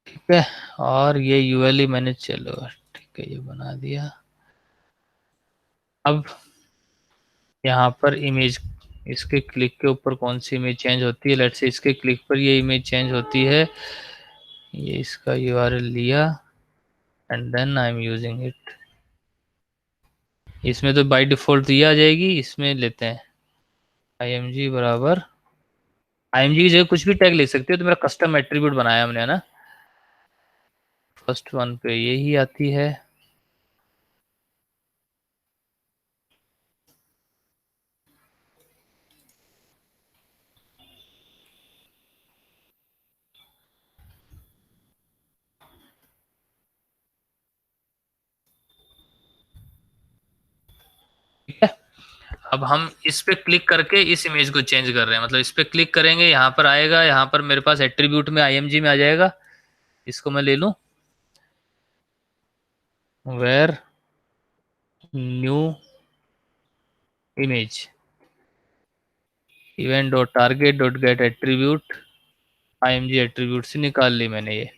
ठीक है, और ये UL ही मैंने, चलो ठीक है, ये बना दिया। अब यहाँ पर इमेज, इसके क्लिक के ऊपर कौन सी इमेज चेंज होती है? लेट्स से इसके क्लिक पर ये इमेज चेंज होती है, ये इसका URL लिया and then I am using it. इसमें तो बाय डिफॉल्ट ये आ जाएगी, इसमें लेते हैं IMG बराबर, IMG की जगह कुछ भी टैग लिख सकते हो, तो मेरा कस्टम एट्रीब्यूट बनाया हमने, है ना। फर्स्ट वन पे यही आती है, ठीक है। अब हम इस पे क्लिक करके इस इमेज को चेंज कर रहे हैं, मतलब इस पे क्लिक करेंगे, यहाँ पर आएगा, यहाँ पर मेरे पास एट्रीब्यूट में IMG में आ जाएगा। इसको मैं ले लूं, where new image, event dot target dot get attribute, IMG attribute से निकाल ली मैंने ये।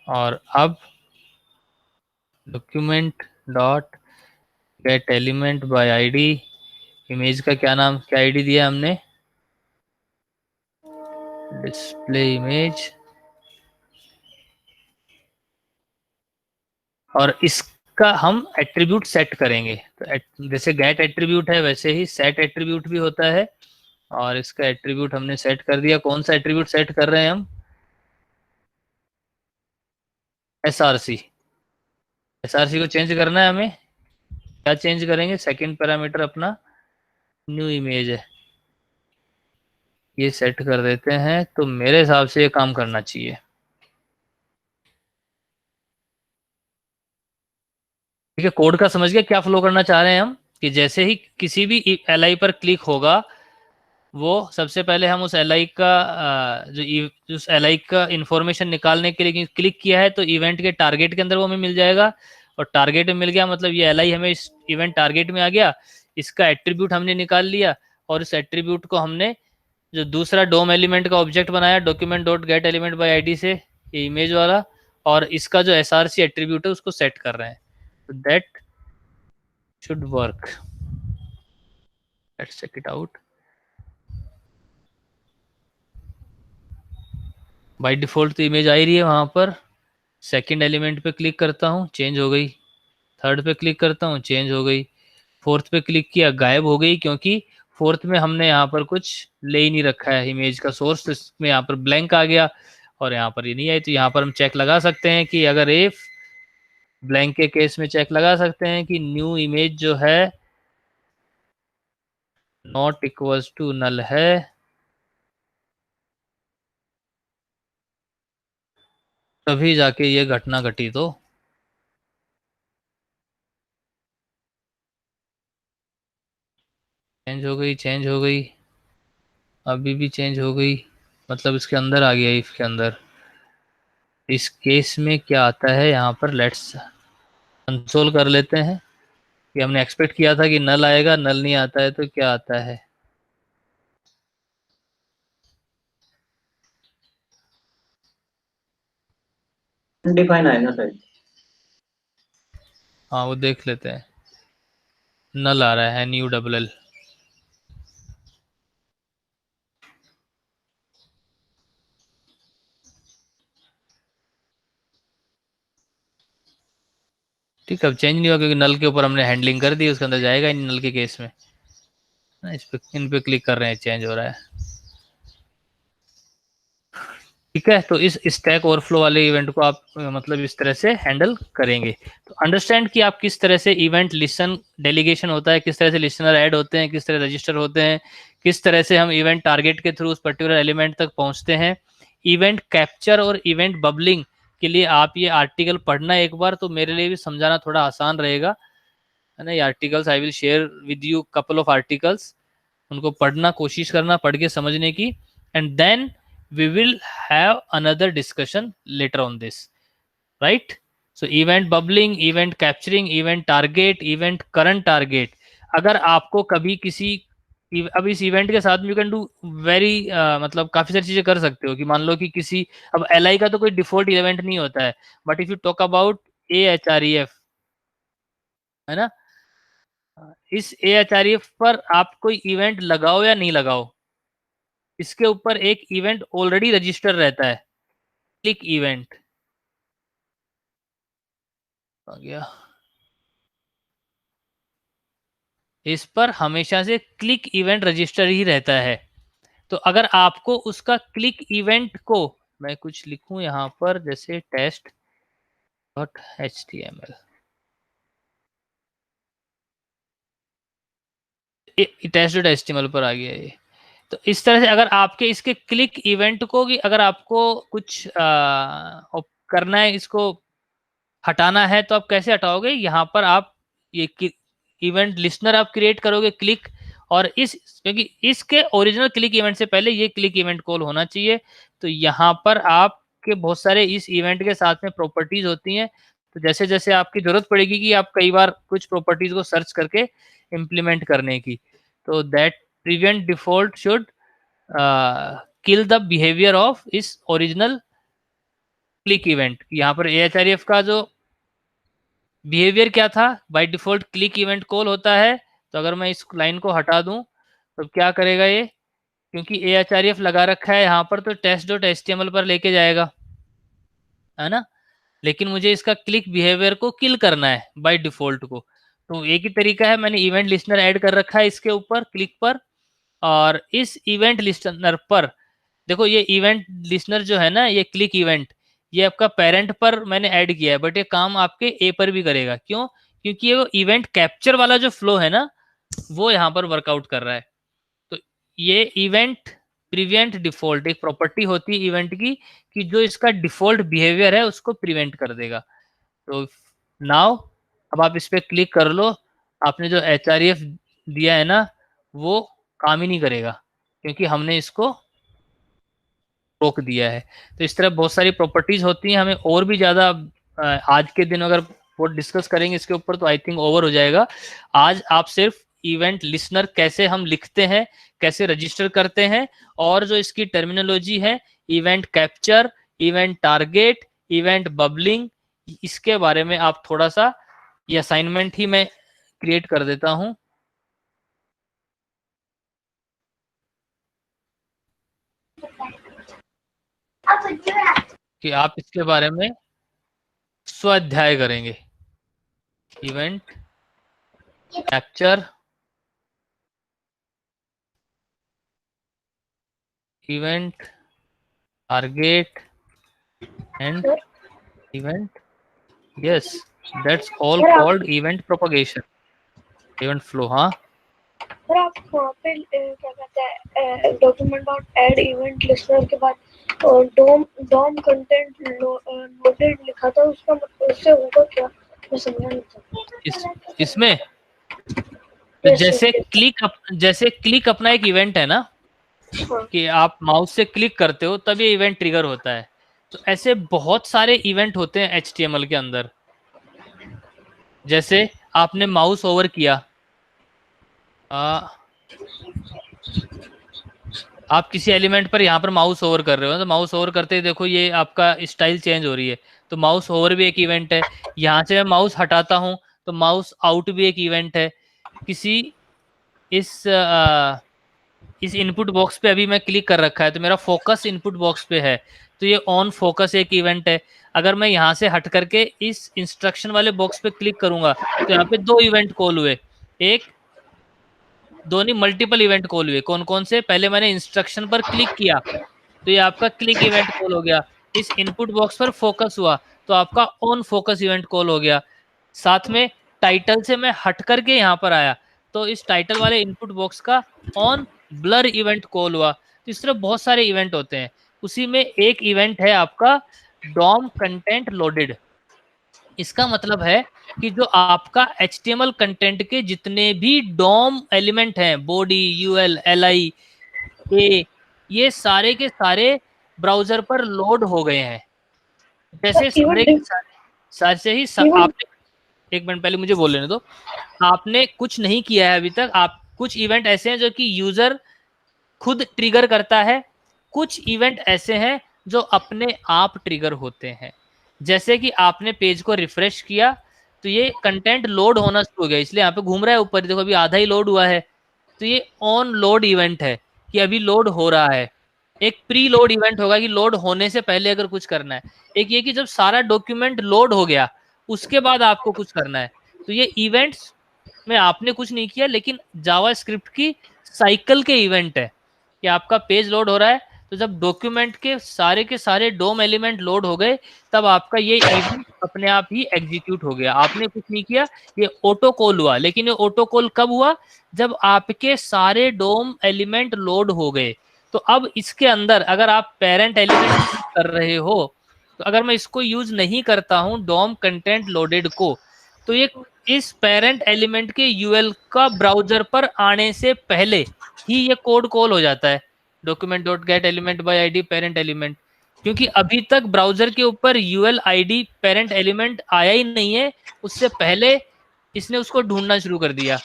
और अब document dot get element by ID, image का क्या नाम, क्या आईडी दिया हमने, डिस्प्ले इमेज, और इसका हम एट्रीब्यूट सेट करेंगे। तो जैसे गेट एट्रीब्यूट है वैसे ही सेट एट्रीब्यूट भी होता है, और इसका एट्रीब्यूट हमने सेट कर दिया। कौन सा एट्रीब्यूट सेट कर रहे हैं हम? SRC, SRC को चेंज करना है हमें। क्या चेंज करेंगे? सेकंड पैरामीटर अपना न्यू इमेज है, ये सेट कर देते हैं, तो मेरे हिसाब से ये काम करना चाहिए। ठीक है, कोड का समझ गया क्या फ्लो करना चाह रहे हैं हम, कि जैसे ही किसी भी LI पर क्लिक होगा, वो सबसे पहले हम उस LI का उस LI का इंफॉर्मेशन निकालने के लिए क्लिक किया है, तो इवेंट के टारगेट के अंदर वो हमें मिल जाएगा, और टारगेट में मिल गया मतलब ये LI हमें इस इवेंट टारगेट में आ गया। इसका एट्रीब्यूट हमने निकाल लिया, और इस एट्रीब्यूट को हमने जो दूसरा डोम एलिमेंट का ऑब्जेक्ट बनाया, document dot get element by ID से, ये इमेज वाला, और इसका जो SRC एट्रीब्यूट है उसको सेट कर रहे हैं। तो that should work, let's check it out. By default तो इमेज आ ही रही है वहां पर। सेकंड एलिमेंट पे क्लिक करता हूँ, चेंज हो गई। थर्ड पे क्लिक करता हूँ, चेंज हो गई। फोर्थ पे क्लिक किया, गायब हो गई, क्योंकि फोर्थ में हमने यहाँ पर कुछ ले ही नहीं रखा है इमेज का सोर्स, तो इसमें यहाँ पर ब्लैंक आ गया, और यहाँ पर ये नहीं आई। तो यहाँ पर हम चेक लगा सकते हैं कि अगर इफ ब्लैंक के केस में चेक लगा सकते हैं कि न्यू इमेज जो है नॉट इक्वल्स टू नल है, तभी जाके ये घटना घटी। तो चेंज हो गई, चेंज हो गई, अभी भी चेंज हो गई, मतलब इसके अंदर आ गया, इफ के अंदर। इस केस में क्या आता है यहाँ पर, लेट्स कंसोल कर लेते हैं कि हमने एक्सपेक्ट किया था कि नल आएगा, नल नहीं आता है, तो क्या आता है। डिफाइन आएगा सर। हाँ वो देख लेते हैं, नल आ रहा है, न्यू डबल एल। ठीक है, अब चेंज नहीं हुआ क्योंकि नल के ऊपर हमने हैंडलिंग कर दी, उसके अंदर जाएगा ही नहीं नल के केस में। इस पे, इन पे क्लिक कर रहे हैं, चेंज हो रहा है। ठीक है, तो इस स्टैक ओवरफ्लो वाले इवेंट को आप मतलब इस तरह से हैंडल करेंगे। तो अंडरस्टैंड कि आप किस तरह से इवेंट लिसन डेलीगेशन होता है, किस तरह से लिसनर ऐड होते हैं, किस तरह रजिस्टर होते हैं, किस तरह से हम इवेंट टारगेट के थ्रू उस पर्टिकुलर एलिमेंट तक पहुंचते हैं। इवेंट कैप्चर और इवेंट बबलिंग के लिए आप ये आर्टिकल पढ़ना एक बार, तो मेरे लिए भी समझाना थोड़ा आसान रहेगा, है ना। ये articles I will share with you couple of articles, उनको पढ़ना, कोशिश करना पढ़ के समझने की, and then we will have another discussion later on this, right? So event bubbling, event capturing, event target, event current target। अगर आपको कभी किसी, अब इस इवेंट के साथ यू कैन डू वेरी मतलब काफी सारी चीजें कर सकते हो कि मान लो कि किसी, अब एल का तो कोई डिफॉल्ट इवेंट नहीं होता है, but if you talk about AHREF, है ना, इस AHREF पर आप कोई इवेंट लगाओ या नहीं लगाओ, इसके ऊपर एक इवेंट ऑलरेडी रजिस्टर रहता है, क्लिक इवेंट आ गया। इस पर हमेशा से क्लिक इवेंट रजिस्टर ही रहता है। तो अगर आपको उसका क्लिक इवेंट को, मैं कुछ लिखूं यहाँ पर जैसे test.html, test.html पर आ गया ये। तो इस तरह से अगर आपके इसके क्लिक इवेंट को, कि अगर आपको कुछ करना है, इसको हटाना है, तो आप कैसे हटाओगे, यहाँ पर आप ये इवेंट लिस्नर आप क्रिएट करोगे क्लिक, और इस, क्योंकि इसके ओरिजिनल क्लिक इवेंट से पहले ये क्लिक इवेंट कॉल होना चाहिए। तो यहाँ पर आपके बहुत सारे इस इवेंट के साथ में प्रॉपर्टीज होती हैं, तो जैसे जैसे आपकी जरूरत पड़ेगी कि आप कई बार कुछ प्रॉपर्टीज को सर्च करके इम्प्लीमेंट करने की, तो that prevent default should kill the behaviour of इस ओरिजिनल क्लिक इवेंट। यहाँ पर AHREF का जो बिहेवियर क्या था, by default click event call होता है। तो अगर मैं इस लाइन को हटा दूं तो क्या करेगा ये, क्योंकि AHREF लगा रखा है यहाँ पर, तो test.html पर लेके जाएगा, है ना। लेकिन मुझे इसका क्लिक बिहेवियर को किल करना है बाय डिफॉल्ट को, तो एक ही तरीका है, मैंने इवेंट लिस्टनर ऐड कर रखा है इसके ऊपर क्लिक पर, और इस इवेंट लिस्टनर पर देखो, ये इवेंट लिस्टनर जो है ना, ये क्लिक इवेंट, ये आपका पेरेंट पर मैंने ऐड किया है, बट ये काम आपके ए पर भी करेगा। क्यों? क्योंकि ये इवेंट कैप्चर वाला जो फ्लो है ना, वो यहाँ पर वर्कआउट कर रहा है। तो ये इवेंट प्रिवेंट डिफॉल्ट एक प्रॉपर्टी होती है इवेंट की, कि जो इसका डिफॉल्ट बिहेवियर है उसको प्रिवेंट कर देगा। तो नाउ अब आप इस पर क्लिक कर लो, आपने जो HREF दिया है ना, वो काम ही नहीं करेगा, क्योंकि हमने इसको रोक दिया है। तो इस तरह बहुत सारी प्रॉपर्टीज होती हैं, हमें और भी ज़्यादा आज के दिन अगर वो डिस्कस करेंगे इसके ऊपर तो आई थिंक ओवर हो जाएगा। आज आप सिर्फ इवेंट लिस्नर कैसे हम लिखते हैं, कैसे रजिस्टर करते हैं, और जो इसकी टर्मिनोलॉजी है, event capture, event target, event bubbling, इसके बारे में आप थोड़ा सा, ये असाइनमेंट ही मैं क्रिएट कर देता हूं कि आप इसके बारे में स्वाध्याय करेंगे। Event capture, event target and event, yes, that's all called event propagation, event flow। हाँ सर आप वहाँ पे क्या कहते हैं document dot add event listener के बाद डॉम कंटेंट लोडेड लिखा था, उसका मतलब उससे होगा क्या, मैं समझा नहीं था। इसमें तो Yes, जैसे yes. क्लिक अपना एक इवेंट है ना, हाँ. कि आप माउस से क्लिक करते हो तब ये इवेंट ट्रिगर होता है। तो ऐसे बहुत सारे इवेंट होते हैं HTML के अंदर। जैसे आपने माउस ओवर किया, आप किसी एलिमेंट पर यहाँ पर माउस ओवर कर रहे हो, तो माउस ओवर करते ही देखो ये आपका स्टाइल चेंज हो रही है, तो माउस ओवर भी एक इवेंट है। यहाँ से मैं माउस हटाता हूँ तो माउस आउट भी एक इवेंट है। किसी इस इस इनपुट बॉक्स पे अभी मैं क्लिक कर रखा है तो मेरा फोकस इनपुट बॉक्स पे है, तो ये ऑन फोकस एक इवेंट है। अगर मैं यहाँ से हट करके इस इंस्ट्रक्शन वाले बॉक्स पे क्लिक करूंगा तो यहाँ पे दो इवेंट कॉल हुए, एक दोनों मल्टीपल इवेंट कॉल हुए। कौन कौन से? पहले मैंने इंस्ट्रक्शन पर क्लिक किया तो ये आपका क्लिक इवेंट कॉल हो गया। इस इनपुट बॉक्स पर फोकस हुआ तो आपका ऑन फोकस इवेंट कॉल हो गया। साथ में टाइटल से मैं हट करके यहाँ पर आया तो इस टाइटल वाले इनपुट बॉक्स का ऑन ब्लर इवेंट कॉल हुआ। तो इस तरह बहुत सारे इवेंट होते हैं। उसी में एक इवेंट है आपका डॉम कंटेंट लोडेड। इसका मतलब है कि जो आपका HTML कंटेंट के जितने भी डॉम एलिमेंट हैं, बॉडी, यूएल, एलआई, ए, ये सारे के सारे ब्राउजर पर लोड हो गए हैं। जैसे सारे के Even सारे सारे से ही even आपने, एक मिनट पहले मुझे बोल लेने दो। आपने कुछ नहीं किया है अभी तक। आप कुछ इवेंट ऐसे हैं जो कि यूजर खुद ट्रिगर करता है, कुछ इवेंट ऐसे हैं जो अपने आप ट्रिगर होते हैं। जैसे कि आपने पेज को रिफ्रेश किया तो ये कंटेंट लोड होना शुरू हो गया, इसलिए यहाँ पे घूम रहा है ऊपर, देखो अभी आधा ही लोड हुआ है। तो ये ऑन लोड इवेंट है कि अभी लोड हो रहा है। एक प्री लोड इवेंट होगा कि लोड होने से पहले अगर कुछ करना है। एक ये कि जब सारा डॉक्यूमेंट लोड हो गया उसके बाद आपको कुछ करना है। तो ये इवेंट्स में आपने कुछ नहीं किया, लेकिन जावास्क्रिप्ट की साइकिल के इवेंट है कि आपका पेज लोड हो रहा है तो जब डॉक्यूमेंट के सारे डोम एलिमेंट लोड हो गए तब आपका ये इवेंट अपने आप ही एग्जीक्यूट हो गया। आपने कुछ नहीं किया, ये ऑटो कॉल हुआ। लेकिन ये ऑटो कॉल कब हुआ? जब आपके सारे डोम एलिमेंट लोड हो गए। तो अब इसके अंदर अगर आप पेरेंट एलिमेंट कर रहे हो, तो अगर मैं इसको यूज नहीं करता हूं डोम कंटेंट लोडेड को, तो ये इस पेरेंट एलिमेंट के यूएल का ब्राउजर पर आने से पहले ही ये कोड कॉल हो जाता है, document dot get element by ID parent element. क्योंकि अभी तक ब्राउजर के ऊपर यूएल आईडी पेरेंट एलिमेंट आया ही नहीं है, उससे पहले इसने उसको ढूंढना शुरू कर दिया।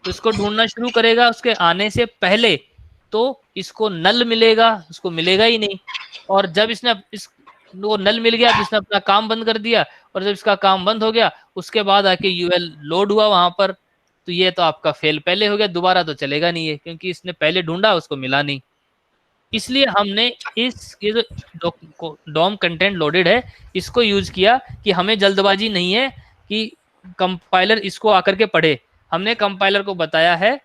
तो इसको ढूंढना शुरू करेगा उसके आने से पहले, तो इसको नल मिलेगा, उसको मिलेगा ही नहीं। और जब इसने इस वो नल मिल गया तो इसने अपना काम बंद कर दिया, और जब इसका काम बंद हो गया उसके बाद आके यूएल लोड हुआ वहां पर, तो ये तो आपका फेल पहले हो गया, दोबारा तो चलेगा नहीं है क्योंकि इसने पहले ढूंढा उसको मिला नहीं। इसलिए हमने ये जो डॉम कंटेंट लोडेड है इसको यूज किया कि हमें जल्दबाजी नहीं है कि कंपाइलर इसको आकर के पढ़े। हमने कंपाइलर को बताया है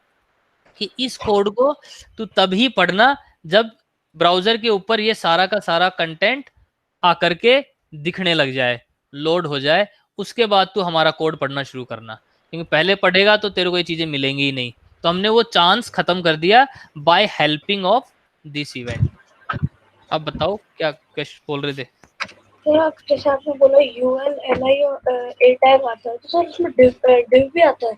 कि इस कोड को तू तभी पढ़ना जब ब्राउजर के ऊपर ये सारा का सारा कंटेंट आकर के दिखने लग जाए, लोड हो जाए, उसके बाद तू हमारा कोड पढ़ना शुरू करना। क्योंकि पहले पढ़ेगा तो तेरे को ये चीजें मिलेंगी ही नहीं। तो हमने वो चांस खत्म कर दिया by helping of this event. अब बताओ क्या बोल रहे थे? सर जैसे आपने बोला यूएल एलआई और ए टैग आता है, तो सर उसमें div भी आता है?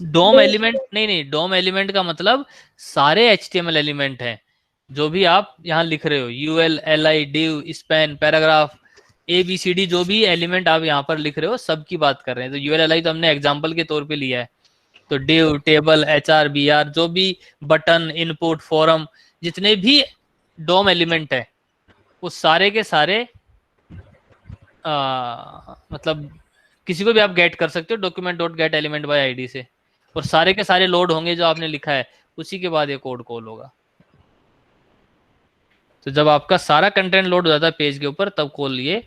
डोम एलिमेंट नहीं, डोम एलिमेंट का मतलब सारे HTML एलिमेंट हैं जो भी आप यहाँ लिख रहे हो, UL, LI, div, span, paragraph, ABCD, जो भी एलिमेंट आप यहाँ पर लिख रहे हो सब की बात कर रहे हैं। तो यूएल एलआई तो हमने एग्जाम्पल के तौर पे लिया है। तो डिव, टेबल, HR, BR, जो भी बटन, इनपुट, फॉरम, जितने भी डोम एलिमेंट है वो सारे के सारे मतलब किसी को भी आप गेट कर सकते हो document dot get element by ID से, और सारे के सारे लोड होंगे जो आपने लिखा है, उसी के बाद ये कोड कॉल होगा। तो जब आपका सारा कंटेंट लोड हो जाता है पेज के ऊपर तब कॉल ये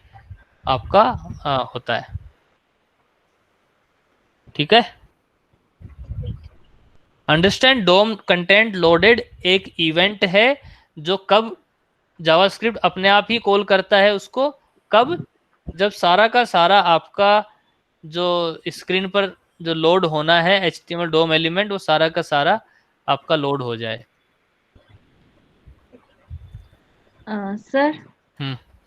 आपका होता है। ठीक है? अंडरस्टैंड? डोम कंटेंट लोडेड एक इवेंट है जो कब जावास्क्रिप्ट अपने आप ही कॉल करता है उसको, कब? जब सारा का सारा आपका जो स्क्रीन पर जो लोड होना है HTML डोम एलिमेंट, वो सारा का सारा आपका लोड हो जाए। सर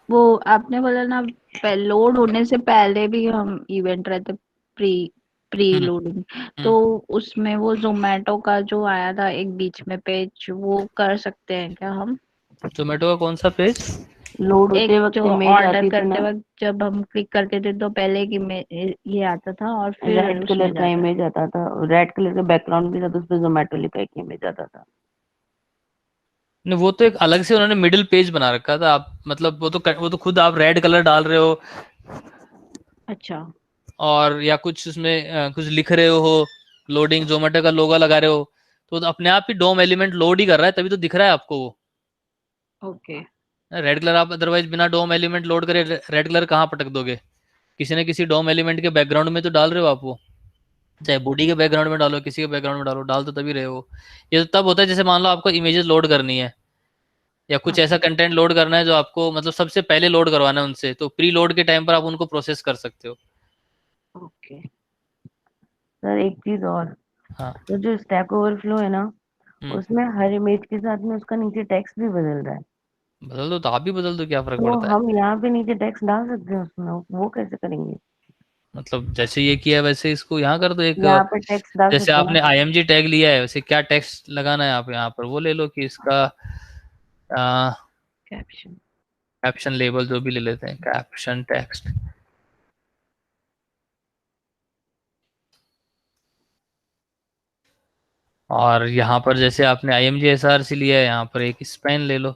वो आपने बोला ना लोड होने से पहले भी हम इवेंट रहते प्री प्री लोडिंग। तो उसमें वो जोमेटो का जो आया था एक बीच में पेज, वो कर सकते हैं क्या हम? जोमेटो का कौन सा पेज? लोड एक होते वक्त जो इमेज ऑर्डर आती थी करते ना, वक्त जब हम क्लिक करते थे तो पहले की ये आता था और फिर रेड उसमें कलर का जाता है। इमेज आता था, रेड कलर के बैकग्राउंड के साथ उस पर जोमेटो लिखा एक इमेज आता था। नहीं, वो तो एक अलग से उन्होंने मिडिल पेज बना रखा था। आप मतलब वो तो खुद आप रेड कलर डाल रहे हो अच्छा। और या कुछ उसमें कुछ लिख रहे हो, लोडिंग जोमेटो का लोगो लगा रहे हो, तो अपने आप ही डोम एलिमेंट लोड ही कर रहा है, तभी तो दिख रहा है आपको वो ओके। Red colour. आप अदरवाइज बिना डोम एलिमेंट लोड करे रेड कलर कहाँ पटक दोगे? किसी न किसी डोम एलिमेंट के बैकग्राउंड में तो डाल रहे हो आप वो, चाहे बॉडी के बैकग्राउंड में डालो, किसी के बैकग्राउंड में डालो, डाल तो तभी रहे हो। ये तो तब होता है जैसे मान लो आपको इमेजेस लोड करनी है या कुछ ऐसा कंटेंट लोड करना है जो आपको मतलब सबसे पहले लोड करवाना है उनसे, तो प्री लोड के टाइम पर आप उनको प्रोसेस कर सकते हो। ओके सर, एक चीज और, हाँ। तो जो स्टैक ओवरफ्लो है ना, हम्म। उसमें हर इमेज के साथ में उसका नीचे टेक्स्ट भी बदल रहा है। बदल दो तो आप भी बदल दो, क्या फर्क तो पड़ता है? हम यहाँ पे नीचे टेक्स्ट डाल सकते हैं उसमें, वो कैसे करेंगे? मतलब जैसे ये किया है वैसे इसको यहाँ कर दो एक, यहाँ पे टेक्स्ट डाल जैसे सकते हैं ना? आपने IMG टैग लिया है वैसे क्या टेक्स्ट लगाना है आप यहाँ पर वो ले लो कि इसका कैप्शन। कैप्शन लेबल जो भी ले लेते हैं, कैप्शन टेक्स्ट। और यहाँ पर जैसे आपने IMG SRC लिया है, यहाँ पर एक स्पैन ले लो,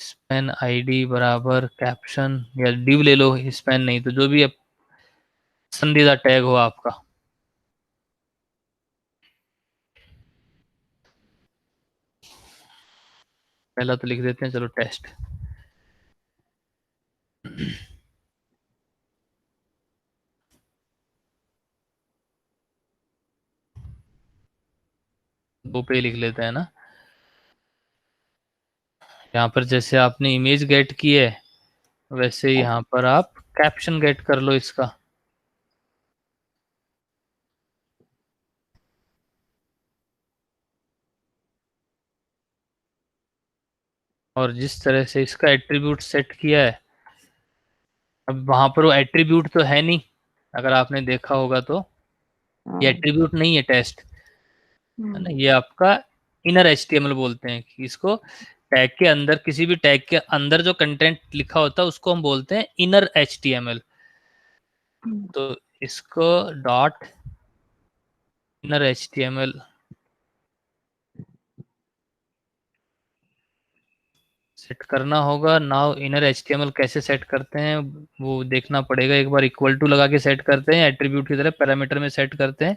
स्पैन ID बराबर कैप्शन, या डिव ले लो, स्पैन नहीं तो जो भी पसंदीदा टैग हो आपका। पहला तो लिख देते हैं चलो टेस्ट। दो पे लिख लेते हैं ना। यहाँ पर जैसे आपने इमेज गेट की है वैसे यहाँ पर आप कैप्शन गेट कर लो इसका। और जिस तरह से इसका एट्रीब्यूट सेट किया है, अब वहां पर वो एट्रीब्यूट तो है नहीं, अगर आपने देखा होगा तो ये हाँ। एट्रीब्यूट नहीं है टेस्ट, है ना, ये आपका इनर HTML बोलते हैं कि इसको टैग के अंदर, किसी भी टैग के अंदर जो कंटेंट लिखा होता है उसको हम बोलते हैं इनर HTML। तो इसको डॉट इनर HTML सेट करना होगा। नाउ इनर HTML कैसे सेट करते हैं वो देखना पड़ेगा। एक बार इक्वल टू लगा के सेट करते हैं, एट्रीब्यूट की तरह पैरामीटर में सेट करते हैं,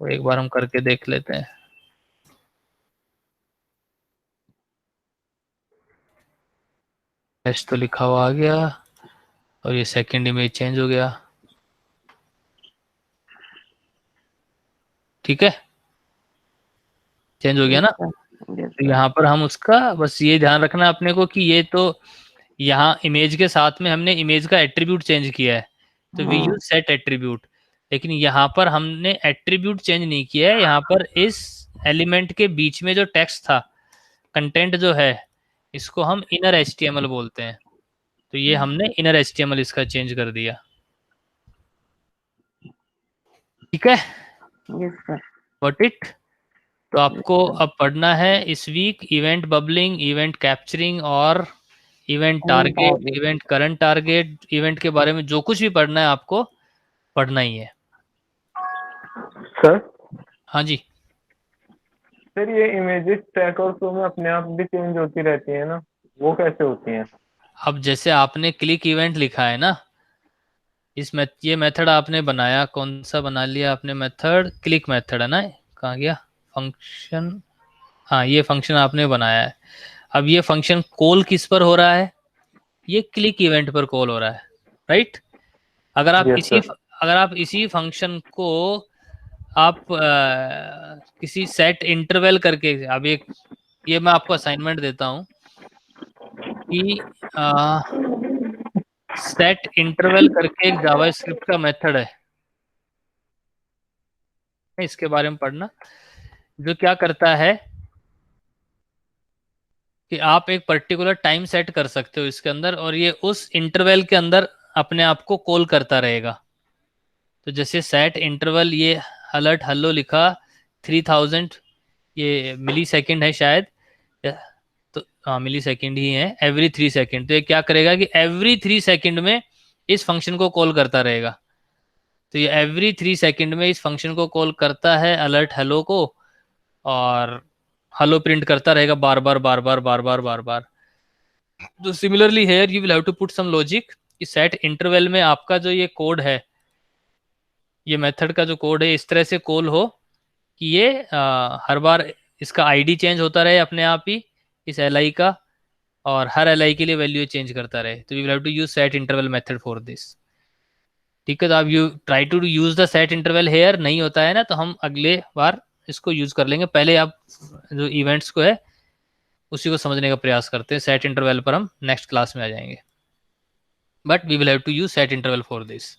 वो एक बार हम करके देख लेते हैं। टेस्ट तो लिखा हुआ आ गया और ये सेकंड इमेज चेंज हो गया, ठीक है, चेंज हो गया ना। तो यहाँ पर हम उसका बस ये ध्यान रखना अपने को कि ये तो यहाँ इमेज के साथ में हमने इमेज का एट्रीब्यूट चेंज किया है, तो वी यूज सेट एट्रीब्यूट। लेकिन यहाँ पर हमने एट्रीब्यूट चेंज नहीं किया है, यहाँ पर इस एलिमेंट के बीच में जो टेक्स्ट था, कंटेंट जो है, इसको हम इनर HTML बोलते हैं। तो ये हमने इनर HTML इसका चेंज कर दिया, ठीक है, यस सर। Got it. तो आपको अब पढ़ना है इस week event bubbling, event capturing और event target, event current target, event के बारे में जो कुछ भी पढ़ना है आपको पढ़ना ही है। सर हाँ जी। सर ये इमेजेस ट्रैक और फ्लो में अपने आप भी चेंज होती रहती है ना, वो कैसे होती हैं? अब जैसे आपने क्लिक इवेंट लिखा है ना, ये मेथड आपने बनाया, कौन सा बना लिया आपने मेथड? क्लिक मेथड है ना, कहाँ गया फंक्शन? हाँ, ये फंक्शन आपने बनाया है। अब ये फंक्शन कॉल किस पर हो रहा है? ये क्लिक इवेंट पर कॉल हो रहा है, राइट। अगर आप यस इसी सर। अगर आप इसी फंक्शन को आप किसी सेट इंटरवल करके, अब ये मैं आपको असाइनमेंट देता हूँ कि सेट इंटरवल करके एक जावास्क्रिप्ट का मेथड है, इसके बारे में पढ़ना, जो क्या करता है कि आप एक पर्टिकुलर टाइम सेट कर सकते हो इसके अंदर और ये उस इंटरवल के अंदर अपने आप को कॉल करता रहेगा। तो जैसे सेट इंटरवल, ये अलर्ट हेलो लिखा 3000 ये मिली सेकेंड है शायद, तो हाँ मिली सेकेंड ही है, एवरी 3 सेकेंड। तो ये क्या करेगा कि एवरी 3 सेकेंड में इस फंक्शन को कॉल करता रहेगा। तो ये एवरी 3 सेकेंड में इस फंक्शन को कॉल करता है अलर्ट हेलो को, और हेलो प्रिंट करता रहेगा बार बार बार बार बार बार बार बार। तो similarly here you will have to put some logic कि सेट इंटरवल में आपका जो ये कोड है, ये मेथड का जो कोड है इस तरह से कॉल हो कि ये हर बार इसका आईडी चेंज होता रहे अपने आप ही इस एल का, और हर एल के लिए वैल्यू चेंज करता रहे। तो you will have to use set interval method for this. ठीक है, तो आप you try to use the set interval here, नहीं होता है ना तो हम अगले बार इसको यूज कर लेंगे। पहले आप जो इवेंट्स को है उसी को समझने का प्रयास करते हैं। सेट इंटरवल पर हम नेक्स्ट क्लास में आ जाएंगे, but we will have to use set interval for this.